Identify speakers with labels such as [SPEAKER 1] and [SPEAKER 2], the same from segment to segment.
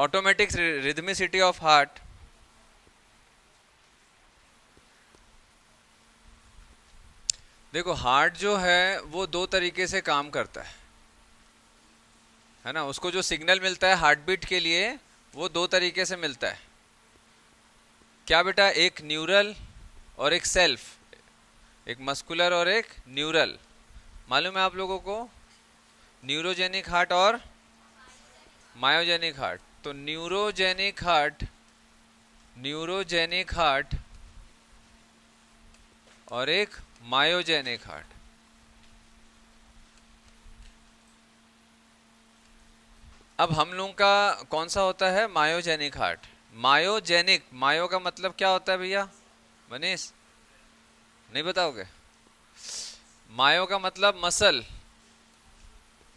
[SPEAKER 1] Automatic rhythmicity of heart, देखो heart जो है वो दो तरीके से काम करता है ना। उसको जो सिग्नल मिलता है हार्ट बीट के लिए वो दो तरीके से मिलता है। क्या बेटा, एक न्यूरल और एक सेल्फ, एक मस्कुलर और एक न्यूरल। मालूम है आप लोगों को, न्यूरोजेनिक हार्ट और मायोजेनिक हार्ट। तो न्यूरोजेनिक हार्ट और एक मायोजेनिक हार्ट। अब हम लोगों का कौन सा होता है, मायोजेनिक हार्ट। मायोजेनिक, मायो का मतलब क्या होता है भैया, मनीष नहीं बताओगे? मायो का मतलब मसल,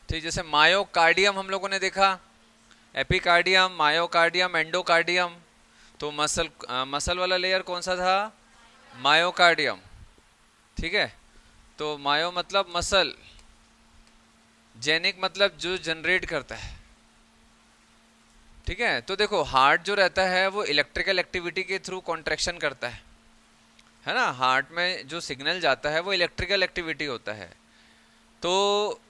[SPEAKER 1] ठीक। जैसे मायोकार्डियम हम लोगों ने देखा, एपिकार्डियम, मायोकार्डियम, एंडोकार्डियम। तो मसल वाला लेयर कौन सा था, मायोकार्डियम, ठीक है। तो मायो मतलब मसल, जेनिक मतलब जो जनरेट करता है, ठीक है। तो देखो हार्ट जो रहता है वो इलेक्ट्रिकल एक्टिविटी के थ्रू कॉन्ट्रैक्शन करता है ना। हार्ट में जो सिग्नल जाता है वो इलेक्ट्रिकल एक्टिविटी होता है। तो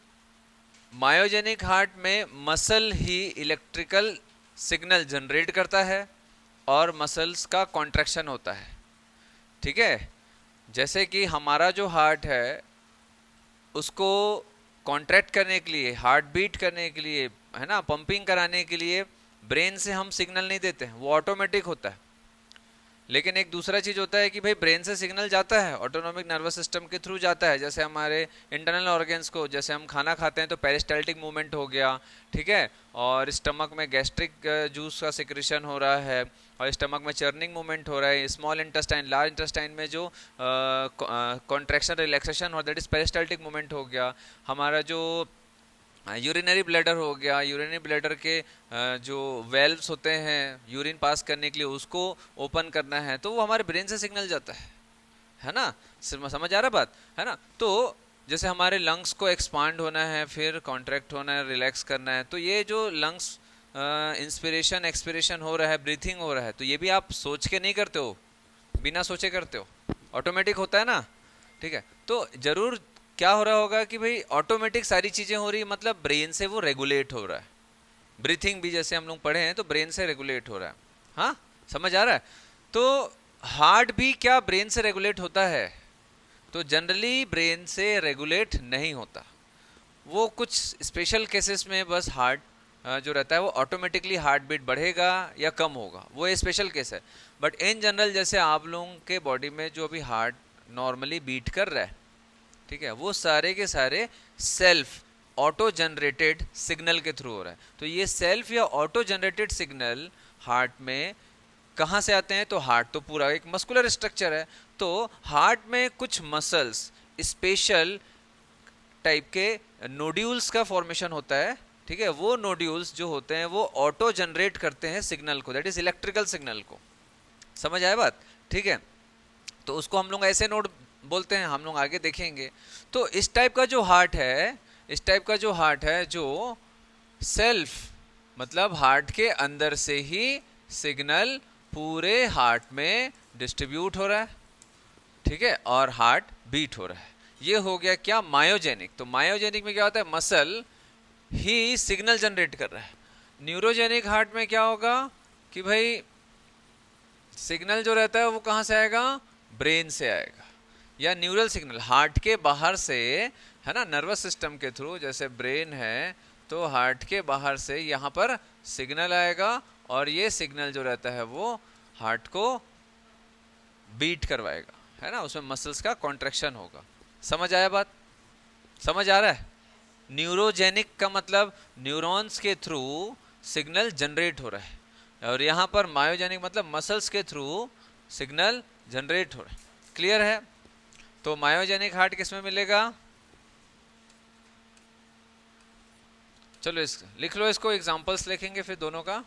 [SPEAKER 1] मायोजेनिक हार्ट में मसल ही इलेक्ट्रिकल सिग्नल जनरेट करता है और मसल्स का कॉन्ट्रैक्शन होता है, ठीक है। जैसे कि हमारा जो हार्ट है उसको कॉन्ट्रैक्ट करने के लिए, हार्ट बीट करने के लिए, है ना, पंपिंग कराने के लिए ब्रेन से हम सिग्नल नहीं देते हैं, वो ऑटोमेटिक होता है। लेकिन एक दूसरा चीज होता है कि भाई ब्रेन से सिग्नल जाता है, ऑटोनॉमिक नर्वस सिस्टम के थ्रू जाता है। जैसे हमारे इंटरनल ऑर्गन्स को, जैसे हम खाना खाते हैं तो पेरिस्टाल्टिक मूवमेंट हो गया, ठीक है। और स्टमक में गैस्ट्रिक जूस का सिक्रेशन हो रहा है, और स्टमक में चर्निंग मूवमेंट हो रहा है। स्मॉल इंटेस्टाइन, लार्ज इंटेस्टाइन में जो कॉन्ट्रैक्शन रिलैक्सेशन हो, दैट इज पेरिस्टाल्टिक मूवमेंट हो गया। हमारा जो यूरिनरी ब्लैडर हो गया, यूरिनरी ब्लैडर के जो वेल्व्स होते हैं यूरिन पास करने के लिए, उसको ओपन करना है तो वो हमारे ब्रेन से सिग्नल जाता है ना। समझ आ रहा बात, है ना। तो जैसे हमारे लंग्स को एक्सपांड होना है, फिर कॉन्ट्रैक्ट होना है, रिलैक्स करना है, तो ये जो लंग्स इंस्पिरेशन एक्सपिरेशन हो रहा है, ब्रीथिंग हो रहा है, तो ये भी आप सोच के नहीं करते हो, बिना सोचे करते हो, ऑटोमेटिक होता है ना, ठीक है। तो जरूर क्या हो रहा होगा कि भाई ऑटोमेटिक सारी चीजें हो रही है, मतलब ब्रेन से वो रेगुलेट हो रहा है। ब्रीथिंग भी जैसे हम लोग पढ़े हैं तो ब्रेन से रेगुलेट हो रहा है। हाँ, समझ आ रहा है। तो हार्ट भी क्या ब्रेन से रेगुलेट होता है? तो जनरली ब्रेन से रेगुलेट नहीं होता, वो कुछ स्पेशल केसेस में बस हार्ट जो रहता है वो ऑटोमेटिकली हार्ट बीट बढ़ेगा या कम होगा, वो ये स्पेशल केस है। बट इन जनरल जैसे आप लोगों के बॉडी में जो अभी हार्ट नॉर्मली बीट कर रहा है, ठीक है, वो सारे के सारे सेल्फ ऑटो जनरेटेड सिग्नल के थ्रू हो रहा है। तो ये सेल्फ या ऑटो जनरेटेड सिग्नल हार्ट में कहाँ से आते हैं? तो हार्ट तो पूरा एक मस्कुलर स्ट्रक्चर है, तो हार्ट में कुछ मसल्स, स्पेशल टाइप के नोड्यूल्स का फॉर्मेशन होता है, ठीक है। वो नोड्यूल्स जो होते हैं वो ऑटो जनरेट करते हैं सिग्नल को, दैट इज इलेक्ट्रिकल सिग्नल को। समझ आया बात, ठीक है। तो उसको हम लोग ऐसे नोड बोलते हैं, हम लोग आगे देखेंगे। तो इस टाइप का जो हार्ट है, इस टाइप का जो हार्ट है जो सेल्फ मतलब हार्ट के अंदर से ही सिग्नल पूरे हार्ट में डिस्ट्रीब्यूट हो रहा है, ठीक है, और हार्ट बीट हो रहा है। ये हो गया क्या, मायोजेनिक। तो मायोजेनिक में क्या होता है, मसल ही सिग्नल जनरेट कर रहा है। न्यूरोजेनिक हार्ट में क्या होगा कि भाई सिग्नल जो रहता है वो कहाँ से आएगा, ब्रेन से आएगा, या न्यूरल सिग्नल हार्ट के बाहर से, है ना, नर्वस सिस्टम के थ्रू। जैसे ब्रेन है तो हार्ट के बाहर से यहाँ पर सिग्नल आएगा, और ये सिग्नल जो रहता है वो हार्ट को बीट करवाएगा, है ना, उसमें मसल्स का कॉन्ट्रैक्शन होगा। समझ आया बात, समझ आ रहा है। न्यूरोजेनिक का मतलब न्यूरॉन्स के थ्रू सिग्नल जनरेट हो रहा है, और यहाँ पर मायोजेनिक मतलब मसल्स के थ्रू सिग्नल जनरेट हो रहा है। क्लियर है? तो मायोजेनिक हार्ट किस में मिलेगा? चलो इस लिख लो, इसको एग्जांपल्स लिखेंगे फिर दोनों का।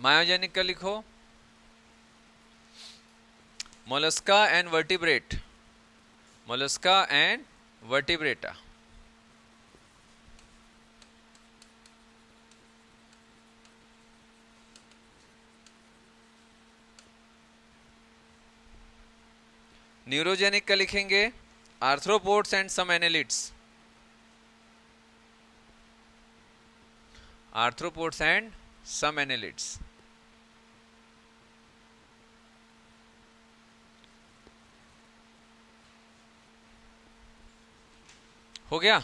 [SPEAKER 1] मायोजेनिक का लिखो। Mollusca and vertebrate, mollusca and vertebrata. Neurogenic का लिखेंगे arthropods and some annelids, arthropods and some annelids. हो गया?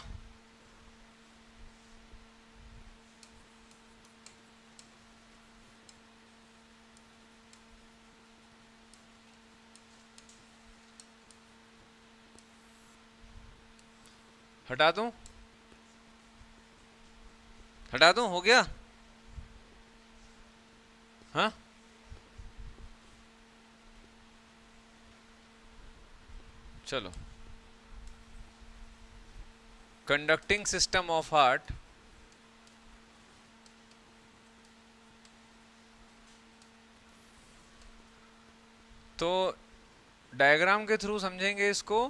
[SPEAKER 1] हटा दूं? हटा दूं? हो गया? हाँ, चलो। कंडक्टिंग सिस्टम ऑफ हार्ट, तो डायग्राम के थ्रू समझेंगे इसको।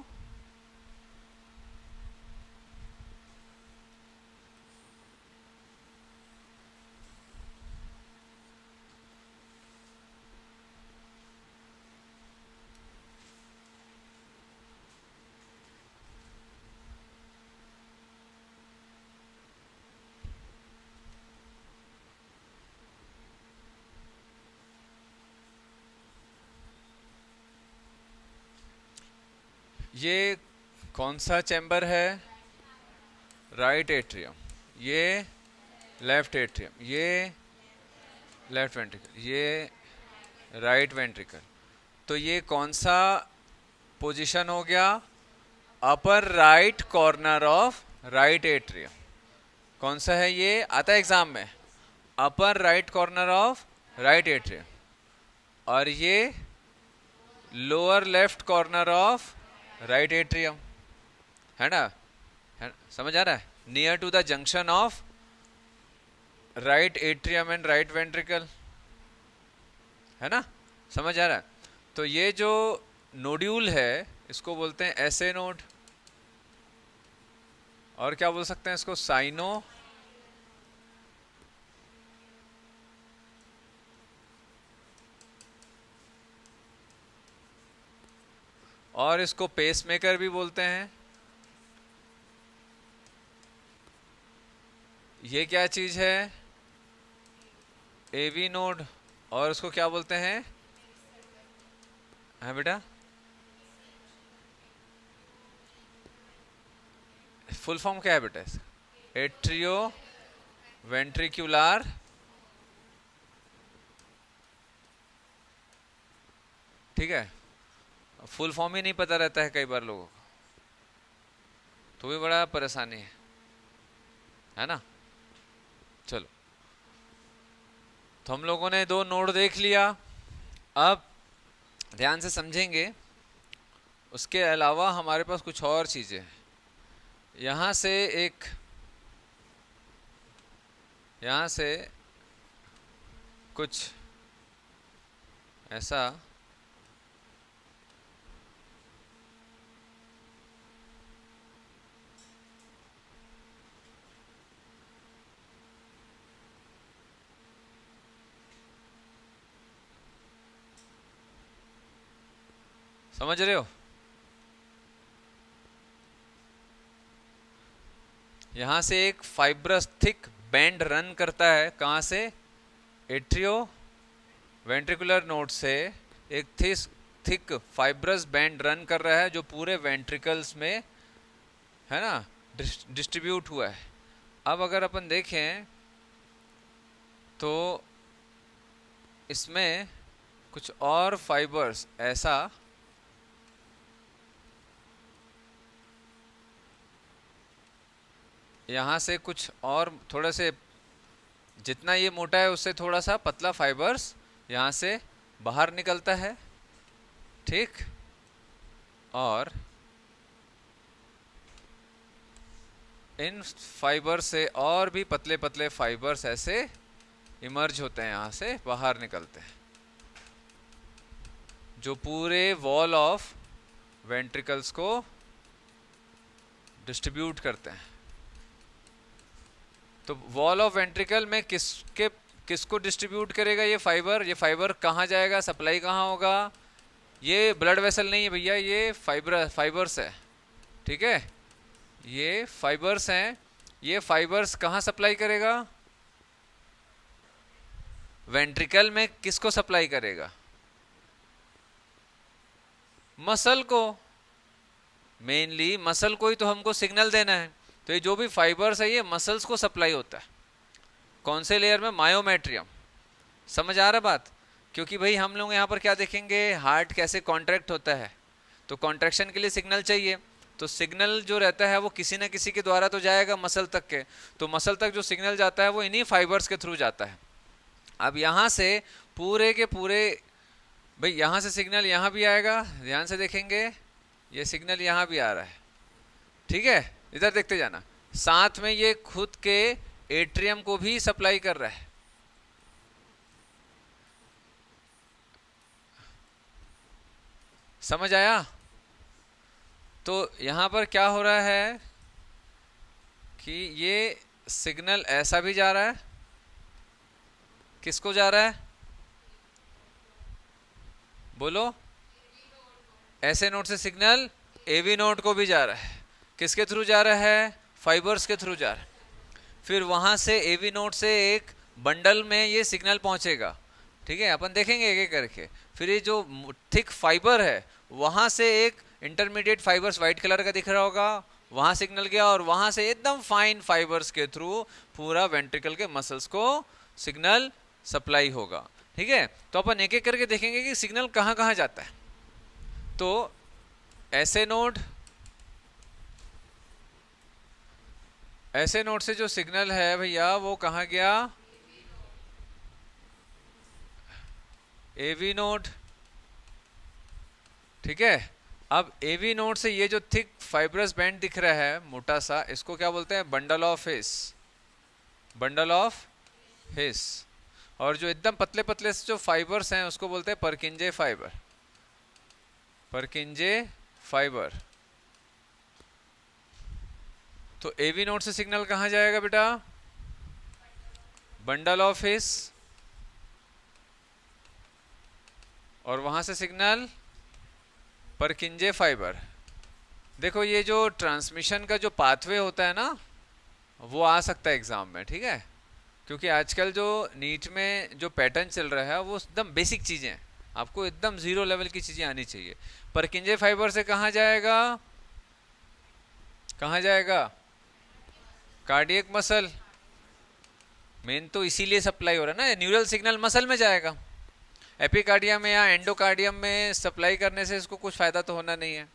[SPEAKER 1] ये कौन सा चैम्बर है? राइट एट्रियम, ये लेफ्ट एट्रियम, ये लेफ्ट वेंट्रिकल, ये राइट वेंट्रिकल। तो ये कौन सा पोजीशन हो गया? Upper right corner of right atrium. कौन सा है ये? आता है एग्जाम में, upper right corner of right atrium. और ये lower left corner of right atrium, है ना? समझ आ रहा है? Near to the junction of right atrium and right ventricle, है ना? समझ आ रहा है? तो ये जो नोड्यूल है इसको बोलते हैं एसे नोड, और क्या बोल सकते हैं इसको? साइनो, और इसको पेसमेकर भी बोलते हैं। ये क्या चीज है? एवी नोड, और उसको क्या बोलते हैं? हाँ बेटा, फुल फॉर्म क्या है बेटा? एट्रियो वेंट्रिकुलर, ठीक है। फुल फॉर्म ही नहीं पता रहता है कई बार लोगों को, तो भी बड़ा परेशानी है ना? चलो, तो हम लोगों ने दो नोड देख लिया। अब ध्यान से समझेंगे, उसके अलावा हमारे पास कुछ और चीजें हैं। यहाँ से यहाँ से कुछ ऐसा समझ रहे हो? यहां से एक फाइब्रस थिक बैंड रन करता है। कहां से? एट्रियो वेंट्रिकुलर नोड से एक थिक फाइब्रस बैंड रन कर रहा है, जो पूरे वेंट्रिकल्स में, है ना, डिस्ट्रीब्यूट हुआ है। अब अगर अपन देखें तो इसमें कुछ और फाइबर्स ऐसा यहाँ से कुछ और थोड़े से, जितना ये मोटा है उससे थोड़ा सा पतला फाइबर्स यहाँ से बाहर निकलता है, ठीक। और इन फाइबर से और भी पतले पतले फाइबर्स ऐसे इमर्ज होते हैं, यहाँ से बाहर निकलते हैं, जो पूरे वॉल ऑफ वेंट्रिकल्स को डिस्ट्रीब्यूट करते हैं। तो वॉल ऑफ वेंट्रिकल में किसको डिस्ट्रीब्यूट करेगा ये फाइबर कहाँ जाएगा, सप्लाई कहाँ होगा? ये ब्लड वेसल नहीं है भैया, ये फाइबर्स है, ठीक है, ये फाइबर्स हैं। ये फाइबर्स कहाँ सप्लाई करेगा? वेंट्रिकल में किसको सप्लाई करेगा? मसल को, मेनली मसल को ही तो हमको सिग्नल देना है। तो ये जो भी फाइबर्स है ये मसल्स को सप्लाई होता है। कौन से लेयर में? मायोमेट्रियम। समझ आ रहा बात? क्योंकि भाई हम लोग यहाँ पर क्या देखेंगे, हार्ट कैसे कॉन्ट्रैक्ट होता है, तो कॉन्ट्रैक्शन के लिए सिग्नल चाहिए। तो सिग्नल जो रहता है वो किसी न किसी के द्वारा तो जाएगा मसल तक के, तो मसल तक जो सिग्नल जाता है वो इन्हीं फाइबर्स के थ्रू जाता है। अब यहाँ से पूरे के पूरे भाई यहाँ से सिग्नल यहाँ भी आएगा, ध्यान से देखेंगे ये सिग्नल यहाँ भी आ रहा है, ठीक है, इधर देखते जाना। साथ में ये खुद के एट्रियम को भी सप्लाई कर रहा है। समझ आया? तो यहाँ पर क्या हो रहा है कि ये सिग्नल ऐसा भी जा रहा है, किसको जा रहा है बोलो? ऐसे नोड से सिग्नल एवी नोड को भी जा रहा है। किसके थ्रू जा रहा है? फाइबर्स के थ्रू जा रहा है। फिर वहाँ से एवी नोड से एक बंडल में ये सिग्नल पहुँचेगा, ठीक है, अपन देखेंगे एक एक करके। फिर ये जो थिक फाइबर है वहाँ से एक इंटरमीडिएट फाइबर्स वाइट कलर का दिख रहा होगा, वहाँ सिग्नल गया, और वहाँ से एकदम फाइन फाइबर्स के थ्रू पूरा वेंट्रिकल के मसल्स को सिग्नल सप्लाई होगा, ठीक है। तो अपन एक एक करके देखेंगे कि सिग्नल कहाँ कहाँ जाता है। तो ऐसे नोड से जो सिग्नल है भैया वो कहाँ गया? एवी नोड, ठीक है। अब एवी नोड से ये जो थिक फाइब्रस बैंड दिख रहा है मोटा सा, इसको क्या बोलते हैं? Bundle of his, bundle of his. और जो एकदम पतले पतले से जो फाइबर्स हैं उसको बोलते हैं परकिंजे फाइबर, परकिंजे फाइबर। तो एवी नोड से सिग्नल कहाँ जाएगा बेटा? बंडल ऑफ हिस, और वहां से सिग्नल परकिंजे फाइबर। देखो ये जो ट्रांसमिशन का जो पाथवे होता है ना वो आ सकता है एग्जाम में, ठीक है, क्योंकि आजकल जो नीट में जो पैटर्न चल रहा है वो एकदम बेसिक चीजें हैं, आपको एकदम जीरो लेवल की चीजें आनी चाहिए। परकिंजे फाइबर से कहाँ जाएगा? कहाँ जाएगा? Cardiac muscle. मेन तो इसीलिए सप्लाई हो रहा है ना, न्यूरल सिग्नल मसल में जाएगा। एपिकार्डियम में या एंडोकार्डियम में सप्लाई करने से इसको कुछ फायदा तो होना नहीं है,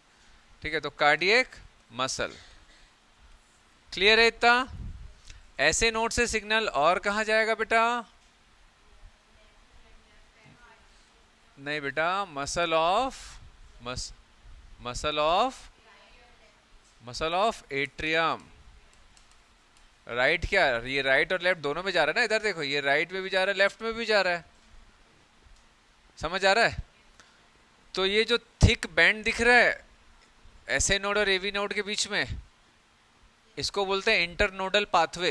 [SPEAKER 1] ठीक है। तो कार्डियक मसल, क्लियर है इतना? ऐसे नोड से सिग्नल और कहाँ जाएगा बेटा? नहीं बेटा, मसल ऑफ एट्रियम। राइट क्या? ये राइट और लेफ्ट दोनों में जा रहा है ना, इधर देखो ये राइट में भी जा रहा है लेफ्ट में भी जा रहा है, समझ आ रहा है? तो ये जो थिक बैंड दिख रहा है ऐसे नोड और एवी नोड के बीच में, इसको बोलते हैं इंटरनोडल पाथवे।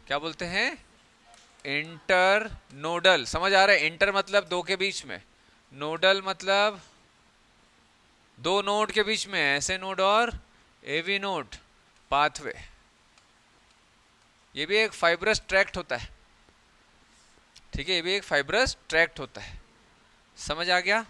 [SPEAKER 1] क्या बोलते हैं? इंटरनोडल। समझ आ रहा है? इंटर मतलब दो के बीच में, नोडल मतलब दो नोड के बीच में, ऐसे नोड और एवी नोड पाथवे। ये भी एक फाइब्रस ट्रैक्ट होता है, ठीक है, ये भी एक फाइब्रस ट्रैक्ट होता है। समझ आ गया?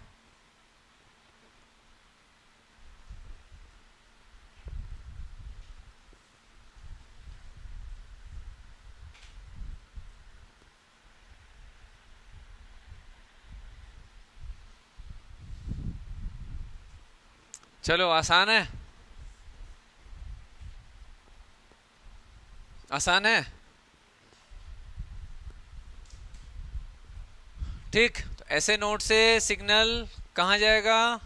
[SPEAKER 1] चलो आसान है, आसान है, ठीक। तो ऐसे नोड से सिग्नल कहाँ जाएगा?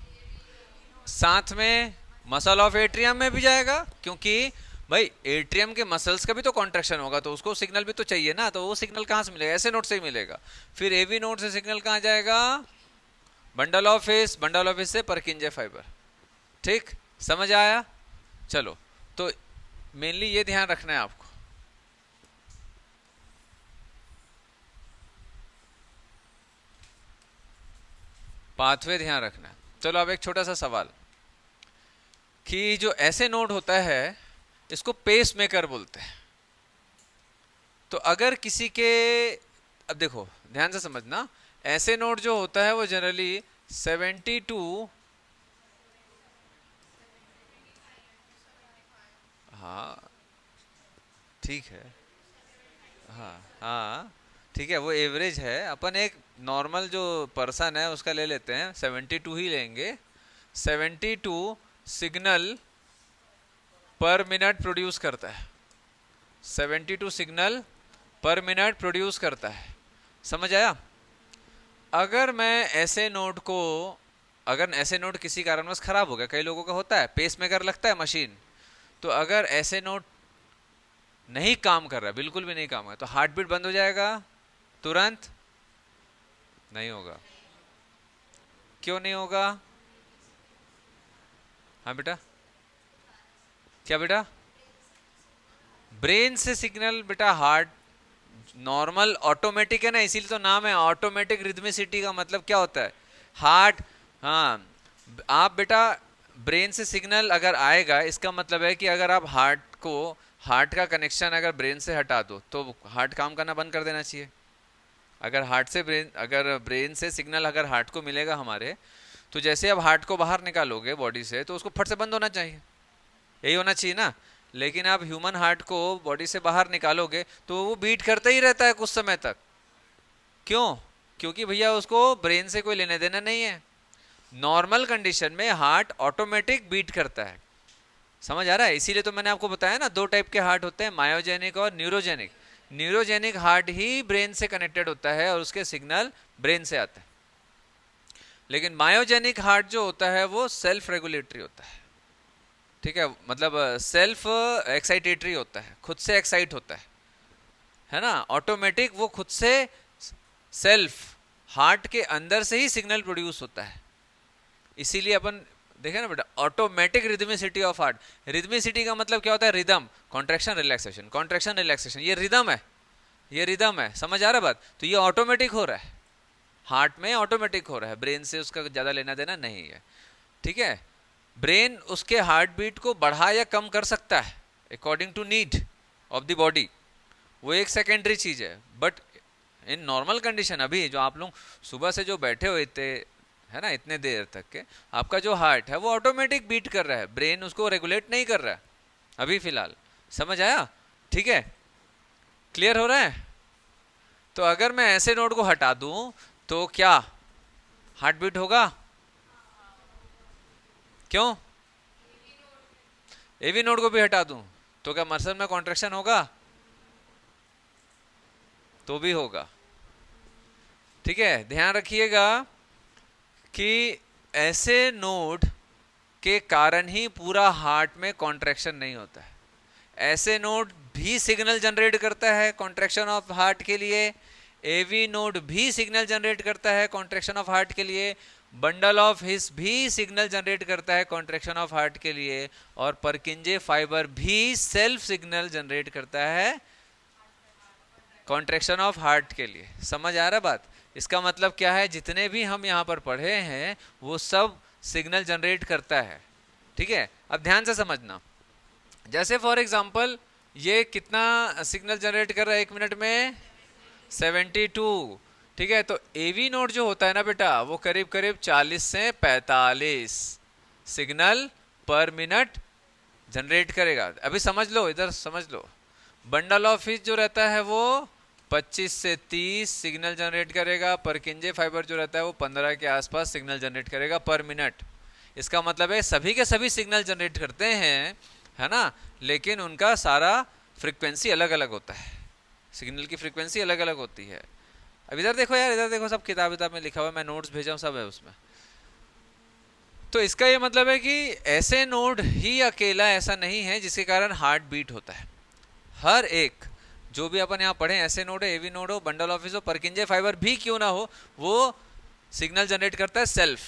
[SPEAKER 1] साथ में मसल ऑफ एट्रियम में भी जाएगा, क्योंकि भाई एट्रियम के मसल्स का भी तो कॉन्ट्रैक्शन होगा, तो उसको सिग्नल भी तो चाहिए ना, तो वो सिग्नल कहाँ से मिलेगा? ऐसे नोड से ही मिलेगा। फिर एवी नोड से सिग्नल कहाँ जाएगा? बंडल ऑफ से परकिंजे फाइबर। ठीक, समझ आया? चलो, तो मेनली ये ध्यान रखना है आपको। पाथवे ध्यान रखना है। चलो अब एक छोटा सा सवाल कि जो ऐसे नोड होता है इसको पेस मेकर बोलते हैं। तो अगर किसी के, अब देखो ध्यान से समझना, ऐसे नोड जो होता है वो जनरली 72, हाँ ठीक है, हाँ हाँ ठीक है, वो एवरेज है। अपन एक नॉर्मल जो पर्सन है उसका ले लेते हैं, 72 ही लेंगे। 72 सिग्नल पर मिनट प्रोड्यूस करता है, 72 सिग्नल पर मिनट प्रोड्यूस करता है। समझ आया? अगर मैं ऐसे नोड को, अगर ऐसे नोड किसी कारणवश खराब हो गया, कई लोगों का होता है, पेस मेकर लगता है मशीन, तो अगर ऐसे नोड नहीं काम कर रहा, बिल्कुल भी नहीं काम कर रहा, तो हार्ट बीट बंद हो जाएगा तुरंत? नहीं होगा। क्यों नहीं होगा? हाँ बेटा, क्या बेटा? ब्रेन से सिग्नल बेटा, हार्ट नॉर्मल ऑटोमेटिक है ना, इसीलिए तो नाम है ऑटोमेटिक रिदमिसिटी। का मतलब क्या होता है? हार्ट, हाँ, आप बेटा ब्रेन से सिग्नल अगर आएगा, इसका मतलब है कि अगर आप हार्ट को, हार्ट का कनेक्शन अगर ब्रेन से हटा दो तो हार्ट काम करना बंद कर देना चाहिए। अगर हार्ट से ब्रेन, अगर ब्रेन से सिग्नल अगर हार्ट को मिलेगा हमारे, तो जैसे अब हार्ट को बाहर निकालोगे बॉडी से तो उसको फट से बंद होना चाहिए, यही होना चाहिए ना। लेकिन आप ह्यूमन हार्ट को बॉडी से बाहर निकालोगे तो वो बीट करता ही रहता है कुछ समय तक। क्यों? क्योंकि भैया उसको ब्रेन से कोई लेने देना नहीं है। नॉर्मल कंडीशन में हार्ट ऑटोमेटिक बीट करता है। समझ आ रहा है? इसीलिए तो मैंने आपको बताया ना, दो टाइप के हार्ट होते हैं, मायोजेनिक और न्यूरोजेनिक। न्यूरोजेनिक हार्ट ही ब्रेन से कनेक्टेड होता है और उसके सिग्नल ब्रेन से आते हैं। लेकिन मायोजेनिक हार्ट जो होता है वो सेल्फ रेगुलेटरी होता है। ठीक है, मतलब सेल्फ एक्साइटेटरी होता है, खुद से एक्साइट होता है ना, ऑटोमेटिक वो खुद से सेल्फ हार्ट के अंदर से ही सिग्नल प्रोड्यूस होता है। इसीलिए अपन देखे ना बेटा, automatic rhythmicity of heart. Rhythmicity का मतलब क्या होता है? Rhythm, contraction relaxation, contraction relaxation, ये रिदम है, ये रिदम है। समझ आ रहा है बात? तो ये ऑटोमेटिक हो रहा है, हार्ट में ऑटोमेटिक हो रहा है, ब्रेन से उसका ज़्यादा लेना देना नहीं है। ठीक है, ब्रेन उसके हार्ट बीट को बढ़ा या कम कर सकता है according to need of the body, वो एक सेकेंडरी चीज़ है। बट इन नॉर्मल कंडीशन, अभी जो आप लोग सुबह से जो बैठे हुए थे है ना इतने देर तक के, आपका जो हार्ट है वो ऑटोमेटिक बीट कर रहा है, ब्रेन उसको रेगुलेट नहीं कर रहा है अभी फिलहाल। समझ आया? ठीक है, क्लियर हो रहा है? तो अगर मैं ऐसे नोड को हटा दूं तो क्या हार्ट बीट होगा? क्यों? एवी नोड को भी हटा दूं तो क्या मसल में कॉन्ट्रैक्शन होगा? तो भी होगा। ठीक है, ध्यान रखिएगा कि ऐसे नोड के कारण ही पूरा हार्ट में कॉन्ट्रैक्शन नहीं होता है। ऐसे नोड भी सिग्नल जनरेट करता है कॉन्ट्रैक्शन ऑफ हार्ट के लिए, एवी नोड भी सिग्नल जनरेट करता है कॉन्ट्रैक्शन ऑफ हार्ट के लिए, बंडल ऑफ हिस भी सिग्नल जनरेट करता है कॉन्ट्रैक्शन ऑफ हार्ट के लिए, और परकिंजे फाइबर भी सेल्फ सिग्नल जनरेट करता है कॉन्ट्रैक्शन ऑफ हार्ट के लिए। समझ आ रहा बात? इसका मतलब क्या है, जितने भी हम यहाँ पर पढ़े हैं वो सब सिग्नल जनरेट करता है। ठीक है, अब ध्यान से समझना, जैसे फॉर एग्जांपल ये कितना सिग्नल जनरेट कर रहा है एक मिनट में? 72। ठीक है, तो एवी नोड जो होता है ना बेटा, वो करीब करीब 40 से 45 सिग्नल पर मिनट जनरेट करेगा। अभी समझ लो, इधर समझ लो, बंडल ऑफ हिस जो रहता है वो 25 से 30 सिग्नल जनरेट करेगा, परकिंजे फाइबर जो रहता है वो 15 के आसपास सिग्नल जनरेट करेगा पर मिनट। इसका मतलब है सभी के सभी सिग्नल जनरेट करते हैं, है ना, लेकिन उनका सारा फ्रीक्वेंसी अलग अलग होता है, सिग्नल की फ्रीक्वेंसी अलग अलग होती है। अब इधर देखो यार, इधर देखो, सब किताब में लिखा हुआ है, मैं नोट्स भेजा हूँ, सब है उसमें। तो इसका ये मतलब है कि ऐसे नोड ही अकेला ऐसा नहीं है जिसके कारण हार्ट बीट होता है। हर एक जो भी अपन यहाँ पढ़े, ऐसे नोड हो, एवी नोड हो, बंडल ऑफ हिस हो, परकिंजे फाइबर भी क्यों ना हो, वो सिग्नल जनरेट करता है सेल्फ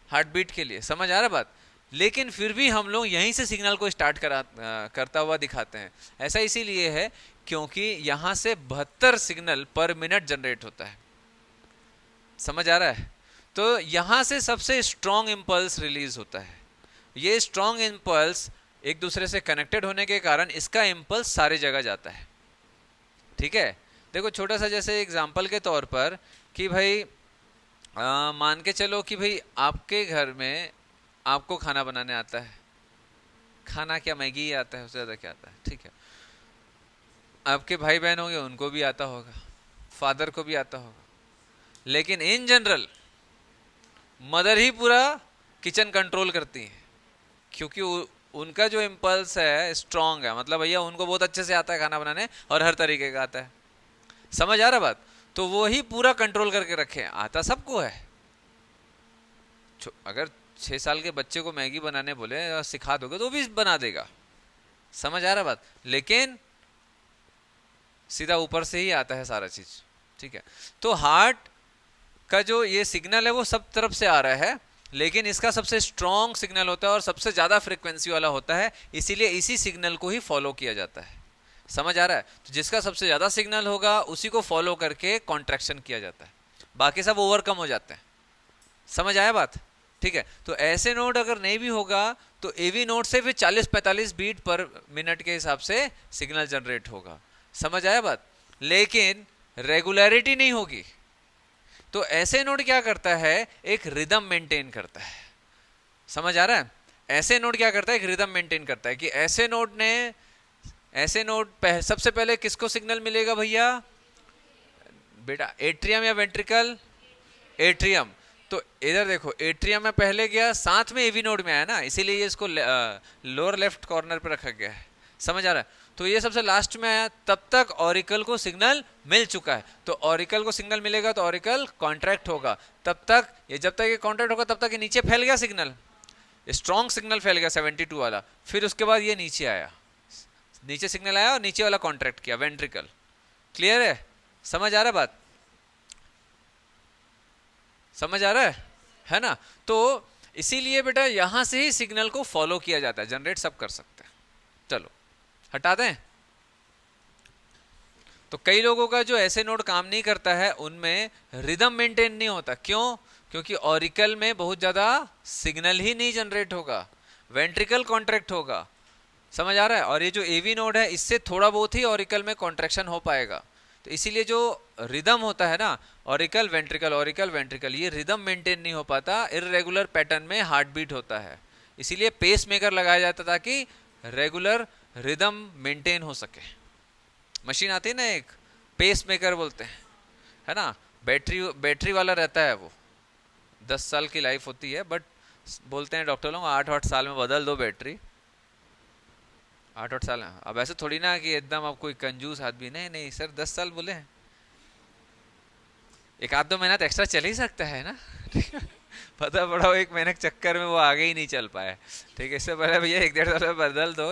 [SPEAKER 1] हार्ट बीट के लिए, समझ आ रहा बात। लेकिन फिर भी हम लोग यहीं से सिग्नल को स्टार्ट करता हुआ दिखाते हैं। ऐसा इसीलिए है क्योंकि यहां से 72 सिग्नल पर मिनट जनरेट होता है, समझ आ रहा है। तो यहां से सबसे स्ट्रॉन्ग इंपल्स रिलीज होता है। ये स्ट्रॉन्ग इंपल्स एक दूसरे से कनेक्टेड होने के कारण इसका इंपल्स सारे जगह जाता है, ठीक है। देखो छोटा सा जैसे एग्जांपल के तौर पर कि भाई मान के चलो कि भाई आपके घर में आपको खाना बनाने आता है, खाना क्या मैगी ही आता है, उससे ज़्यादा क्या आता है, ठीक है। आपके भाई बहन होंगे उनको भी आता होगा, फादर को भी आता होगा, लेकिन इन जनरल मदर ही पूरा किचन कंट्रोल करती है, क्योंकि उनका जो इम्पल्स है स्ट्रांग है, मतलब भैया उनको बहुत अच्छे से आता है खाना बनाने और हर तरीके का आता है, समझ आ रहा बात। तो वो ही पूरा कंट्रोल करके रखे, आता सबको है। अगर 6 साल के बच्चे को मैगी बनाने बोले और सिखा दोगे तो भी बना देगा, समझ आ रहा बात। लेकिन सीधा ऊपर से ही आता है सारा चीज, ठीक है। तो हार्ट का जो ये सिग्नल है वो सब तरफ से आ रहा है, लेकिन इसका सबसे स्ट्रॉन्ग सिग्नल होता है और सबसे ज्यादा फ्रीक्वेंसी वाला होता है, इसीलिए इसी सिग्नल को ही फॉलो किया जाता है, समझ आ रहा है। तो जिसका सबसे ज्यादा सिग्नल होगा उसी को फॉलो करके कॉन्ट्रैक्शन किया जाता है, बाकी सब ओवरकम हो जाते हैं, समझ आया बात, ठीक है। तो ऐसे नोड अगर नहीं भी होगा तो एवी नोड से फिर 40-45 बीट पर मिनट के हिसाब से सिग्नल जनरेट होगा, समझ आया बात। लेकिन रेगुलरिटी नहीं होगी। तो ऐसे नोड क्या करता है, एक रिदम मेंटेन करता है, समझ आ रहा है। ऐसे नोड क्या करता है, एक रिदम मेंटेन करता है कि ऐसे नोड सबसे पहले किसको सिग्नल मिलेगा भैया, बेटा एट्रियम या वेंट्रिकल, एट्रियम। तो इधर देखो एट्रियम में पहले गया, साथ में एवी नोड में आया ना, इसीलिए ये इसको लोअर लेफ्ट कॉर्नर पे रखा गया है, समझ आ रहा है। तो ये सबसे लास्ट में आया, तब तक ऑरिकल को सिग्नल मिल चुका है। तो ऑरिकल को सिग्नल मिलेगा तो ऑरिकल कॉन्ट्रैक्ट होगा, तब तक ये जब तक ये कॉन्ट्रैक्ट होगा तब तक ये नीचे फैल गया सिग्नल, स्ट्रॉन्ग सिग्नल फैल गया 72 वाला। फिर उसके बाद ये नीचे आया, नीचे सिग्नल आया और नीचे वाला कॉन्ट्रैक्ट किया, वेंट्रिकल। क्लियर है, समझ आ रहा है बात, समझ आ रहा है ना। तो इसीलिए बेटा यहां से ही सिग्नल को फॉलो किया जाता है, जनरेट सब कर सकते हैं। चलो हटा दें। तो कई लोगों का जो ऐसे नोड काम नहीं करता है उनमें रिदम मेंटेन नहीं होता, क्यों, क्योंकि ऑरिकल में बहुत ज्यादा सिग्नल ही नहीं जनरेट होगा, वेंट्रिकल कॉन्ट्रैक्ट होगा, समझ आ रहा है। और ये जो एवी नोड है इससे थोड़ा बहुत ही ऑरिकल में कॉन्ट्रैक्शन हो पाएगा। तो इसीलिए जो रिदम होता है ना, ऑरिकल वेंट्रिकल, ये रिदम मेंटेन नहीं हो पाता, इररेगुलर पैटर्न में हार्ट बीट होता है। इसीलिए पेस मेकर लगाया जाता ताकि रेगुलर रिदम मेंटेन हो सके। मशीन आती है ना एक, पेस मेकर बोलते हैं, है ना, बैटरी वाला रहता है, वो 10 साल की लाइफ होती है, बट बोलते हैं डॉक्टर लोग 8-8 साल में बदल दो बैटरी, 8-8 साल। अब ऐसे थोड़ी ना कि एकदम आप कोई कंजूस आदमी, नहीं सर 10 साल बोले हैं, एक आध 2 महीना तो एक्स्ट्रा चल ही सकता है ना पता पड़ा वो 1 महीने के चक्कर में वो आगे ही नहीं चल पाया, ठीक है। इससे पहले भैया 1-1.5 साल में बदल दो,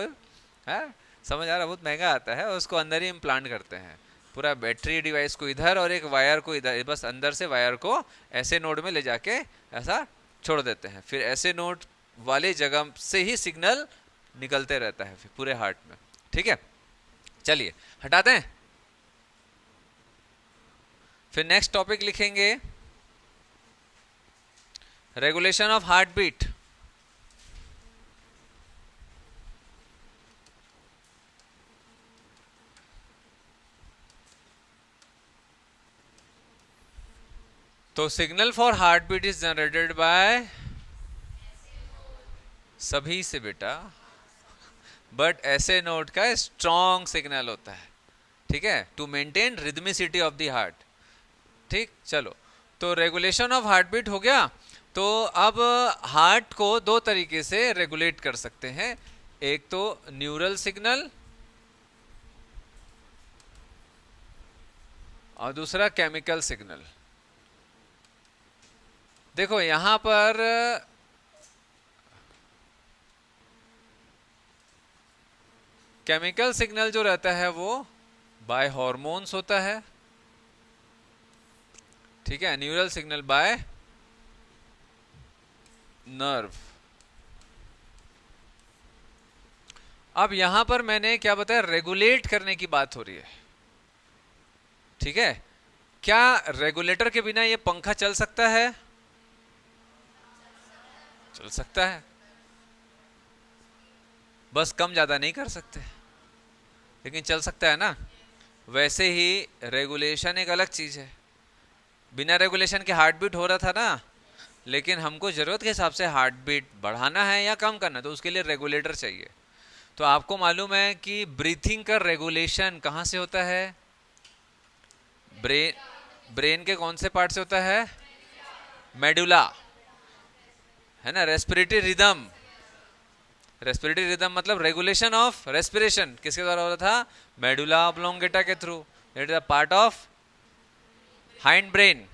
[SPEAKER 1] है, समझ आ रहा, बहुत महंगा आता है, उसको अंदर ही इम्प्लांट करते हैं, पूरा बैटरी डिवाइस को इधर और एक वायर को इधर, बस अंदर से वायर को ऐसे नोड में ले जाके ऐसा छोड़ देते हैं, फिर ऐसे नोड वाले जगह से ही सिग्नल निकलते रहता है फिर पूरे हार्ट में, ठीक है। चलिए हटाते हैं, फिर नेक्स्ट टॉपिक लिखेंगे रेगुलेशन ऑफ हार्ट बीट। तो signal for heart beat is generated by सभी से बेटा, बट ऐसे नोट का स्ट्रॉन्ग सिग्नल होता है, ठीक है, to maintain rhythmicity of the heart, ठीक। चलो तो रेगुलेशन ऑफ हार्ट बीट हो गया। तो अब हार्ट को 2 तरीके से रेगुलेट कर सकते हैं, एक तो न्यूरल सिग्नल और दूसरा केमिकल सिग्नल। देखो यहां पर केमिकल सिग्नल जो रहता है वो बाय हार्मोन्स होता है, ठीक है, न्यूरल सिग्नल बाय नर्व। अब यहां पर मैंने क्या बताया, रेगुलेट करने की बात हो रही है। ठीक है, क्या रेगुलेटर के बिना ये पंखा चल सकता है? चल सकता है, बस कम ज्यादा नहीं कर सकते, लेकिन चल सकता है ना। वैसे ही रेगुलेशन एक अलग चीज है। बिना रेगुलेशन के हार्ट बीट हो रहा था ना, लेकिन हमको जरूरत के हिसाब से हार्ट बीट बढ़ाना है या कम करना है, तो उसके लिए रेगुलेटर चाहिए। तो आपको मालूम है कि ब्रीथिंग का रेगुलेशन कहाँ से होता है? ब्रेन के कौन से पार्ट से होता है? मेडुला, है ना। रेस्पिरेटरी रिदम, रेस्पिरेटरी रिदम मतलब रेगुलेशन ऑफ रेस्पिरेशन किसके द्वारा हो रहा था? मेडुला ऑब्लोंगेटा के through. It is a part of hind brain.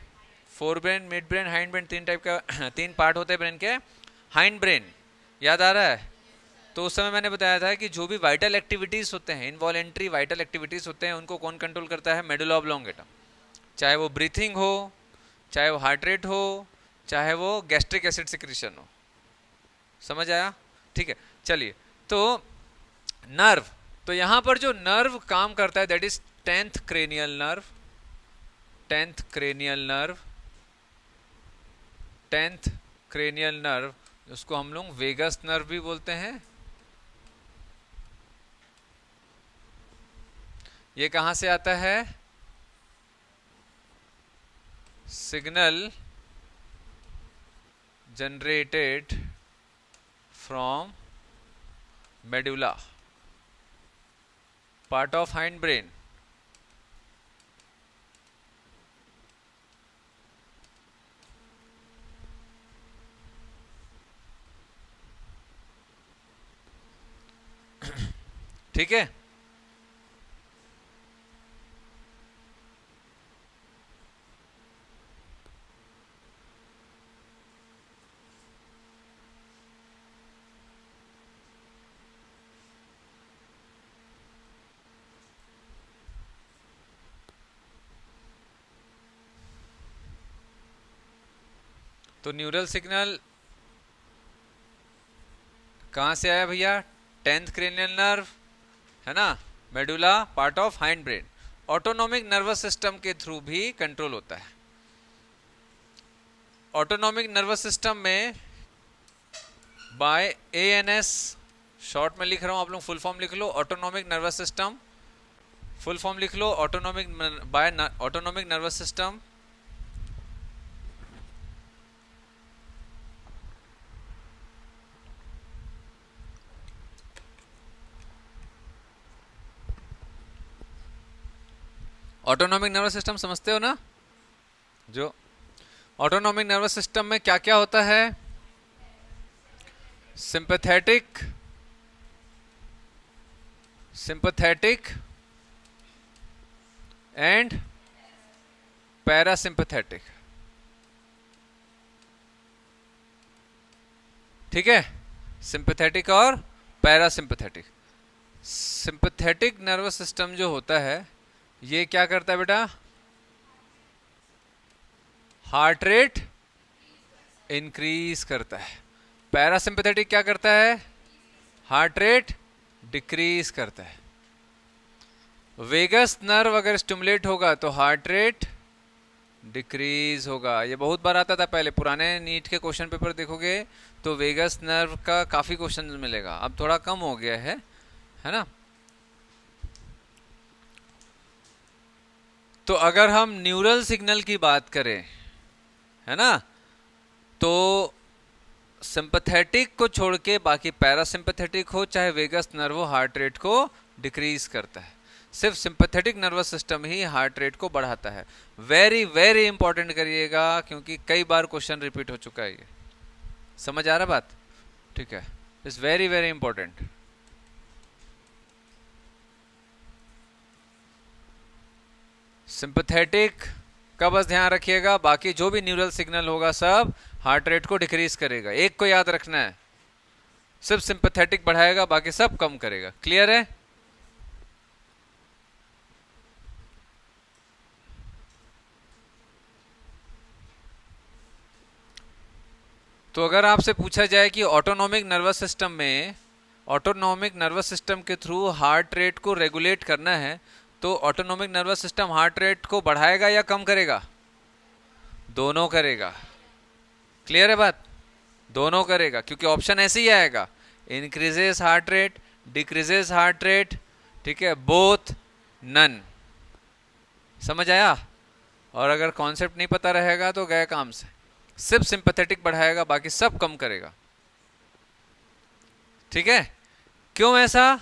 [SPEAKER 1] Fore brain, mid brain, hind brain, तीन टाइप का तीन पार्ट होते हैं ब्रेन के। हाइंड ब्रेन याद आ रहा है? तो उस समय मैंने बताया था कि जो भी वाइटल एक्टिविटीज होते हैं, इनवॉलेंट्री वाइटल एक्टिविटीज होते हैं, उनको कौन कंट्रोल करता है? Medulla oblongata. चाहे वो ब्रीथिंग हो, चाहे वो हार्ट रेट हो, चाहे वो गैस्ट्रिक एसिड सिक्रीशन हो। समझ आया? ठीक है, चलिए। तो नर्व, तो यहां पर जो नर्व काम करता है that is 10th cranial nerve. 10th cranial nerve, 10th cranial nerve, उसको हम लोग वेगस नर्व भी बोलते हैं। ये कहां से आता है? Signal generated from medulla, part of hind brain. ठीक है, तो न्यूरल सिग्नल कहां से आया भैया? 10th क्रेनियल नर्व, है ना, medulla part of hind brain. Autonomic nervous system के थ्रू भी कंट्रोल होता है। ऑटोनॉमिक नर्वस सिस्टम में बाय एएनएस, शॉर्ट में लिख रहा हूं, आप लोग फुल फॉर्म लिख लो। Autonomic nervous system, full form लिख लो। Autonomic by autonomic nervous system, autonomic nervous system समझते हो ना? जो ऑटोनॉमिक नर्वस सिस्टम में क्या क्या होता है? Sympathetic, sympathetic and parasympathetic. ठीक है, सिंपैथेटिक और पैरासिम्पैथेटिक। सिंपैथेटिक नर्वस सिस्टम जो होता है ये क्या करता है बेटा? हार्ट रेट इंक्रीज करता है। पैरासिम्पैथेटिक क्या करता है? हार्ट रेट डिक्रीज करता है। वेगस नर्व अगर स्टिमुलेट होगा तो हार्ट रेट डिक्रीज होगा। ये बहुत बार आता था पहले, पुराने नीट के क्वेश्चन पेपर देखोगे तो वेगस नर्व का काफी क्वेश्चन मिलेगा। अब थोड़ा कम हो गया है ना। तो अगर हम न्यूरल सिग्नल की बात करें, है ना, तो सिंपैथेटिक को छोड़ के बाकी पैरासिम्पैथेटिक हो चाहे वेगस नर्व हो, हार्ट रेट को डिक्रीज करता है। सिर्फ सिंपैथेटिक नर्वस सिस्टम ही हार्ट रेट को बढ़ाता है। वेरी वेरी इंपॉर्टेंट करिएगा क्योंकि कई बार क्वेश्चन रिपीट हो चुका है। ये समझ आ रहा बात? ठीक है, it's very very important. Sympathetic का बस ध्यान रखिएगा, बाकी जो भी न्यूरल सिग्नल होगा सब हार्ट रेट को डिक्रीज करेगा। एक को याद रखना है, सिर्फ सिंपैथेटिक बढ़ाएगा, बाकी सब कम करेगा। क्लियर है? तो अगर आपसे पूछा जाए कि ऑटोनॉमिक नर्वस सिस्टम के थ्रू हार्ट रेट को रेगुलेट करना है, तो autonomic nervous system heart rate को बढ़ाएगा या कम करेगा? दोनों करेगा। क्लियर है बात? दोनों करेगा, क्योंकि ऑप्शन ऐसे ही आएगा, increases heart rate, decreases heart rate, ठीक है, बोथ, नन। समझ आया? और अगर कॉन्सेप्ट नहीं पता रहेगा तो गए काम से। सिर्फ सिंपैथेटिक बढ़ाएगा, बाकी सब कम करेगा। ठीक है? क्यों ऐसा?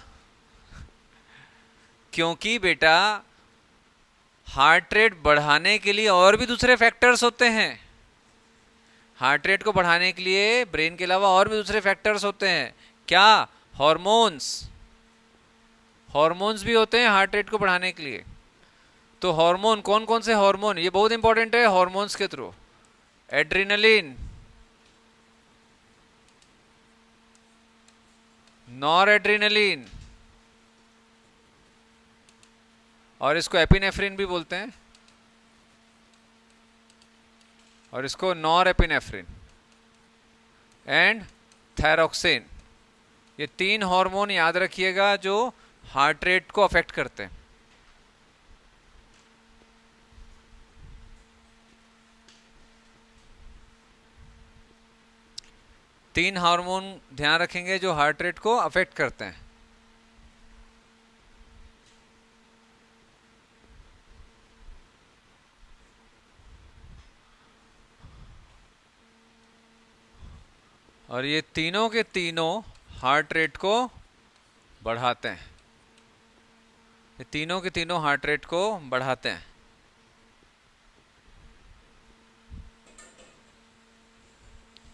[SPEAKER 1] क्योंकि बेटा हार्ट रेट बढ़ाने के लिए और भी दूसरे फैक्टर्स होते हैं। हार्ट रेट को बढ़ाने के लिए ब्रेन के अलावा और भी दूसरे फैक्टर्स होते हैं। क्या? हॉर्मोन्स। हॉर्मोन्स भी होते हैं हार्ट रेट को बढ़ाने के लिए। तो हार्मोन, कौन कौन से हार्मोन, ये बहुत इंपॉर्टेंट है। हार्मोन्स के थ्रू एड्रेनलिन, नॉर एड्रेनलिन, और इसको एपिनेफ्रिन भी बोलते हैं, और इसको नॉर एपिनेफ्रिन एंड थायरोक्सिन। ये 3 हार्मोन याद रखिएगा जो हार्ट रेट को अफेक्ट करते हैं। तीन हार्मोन ध्यान रखेंगे जो हार्ट रेट को अफेक्ट करते हैं। और ये तीनों के तीनों हार्ट रेट को बढ़ाते हैं। ये तीनों के तीनों हार्ट रेट को बढ़ाते हैं।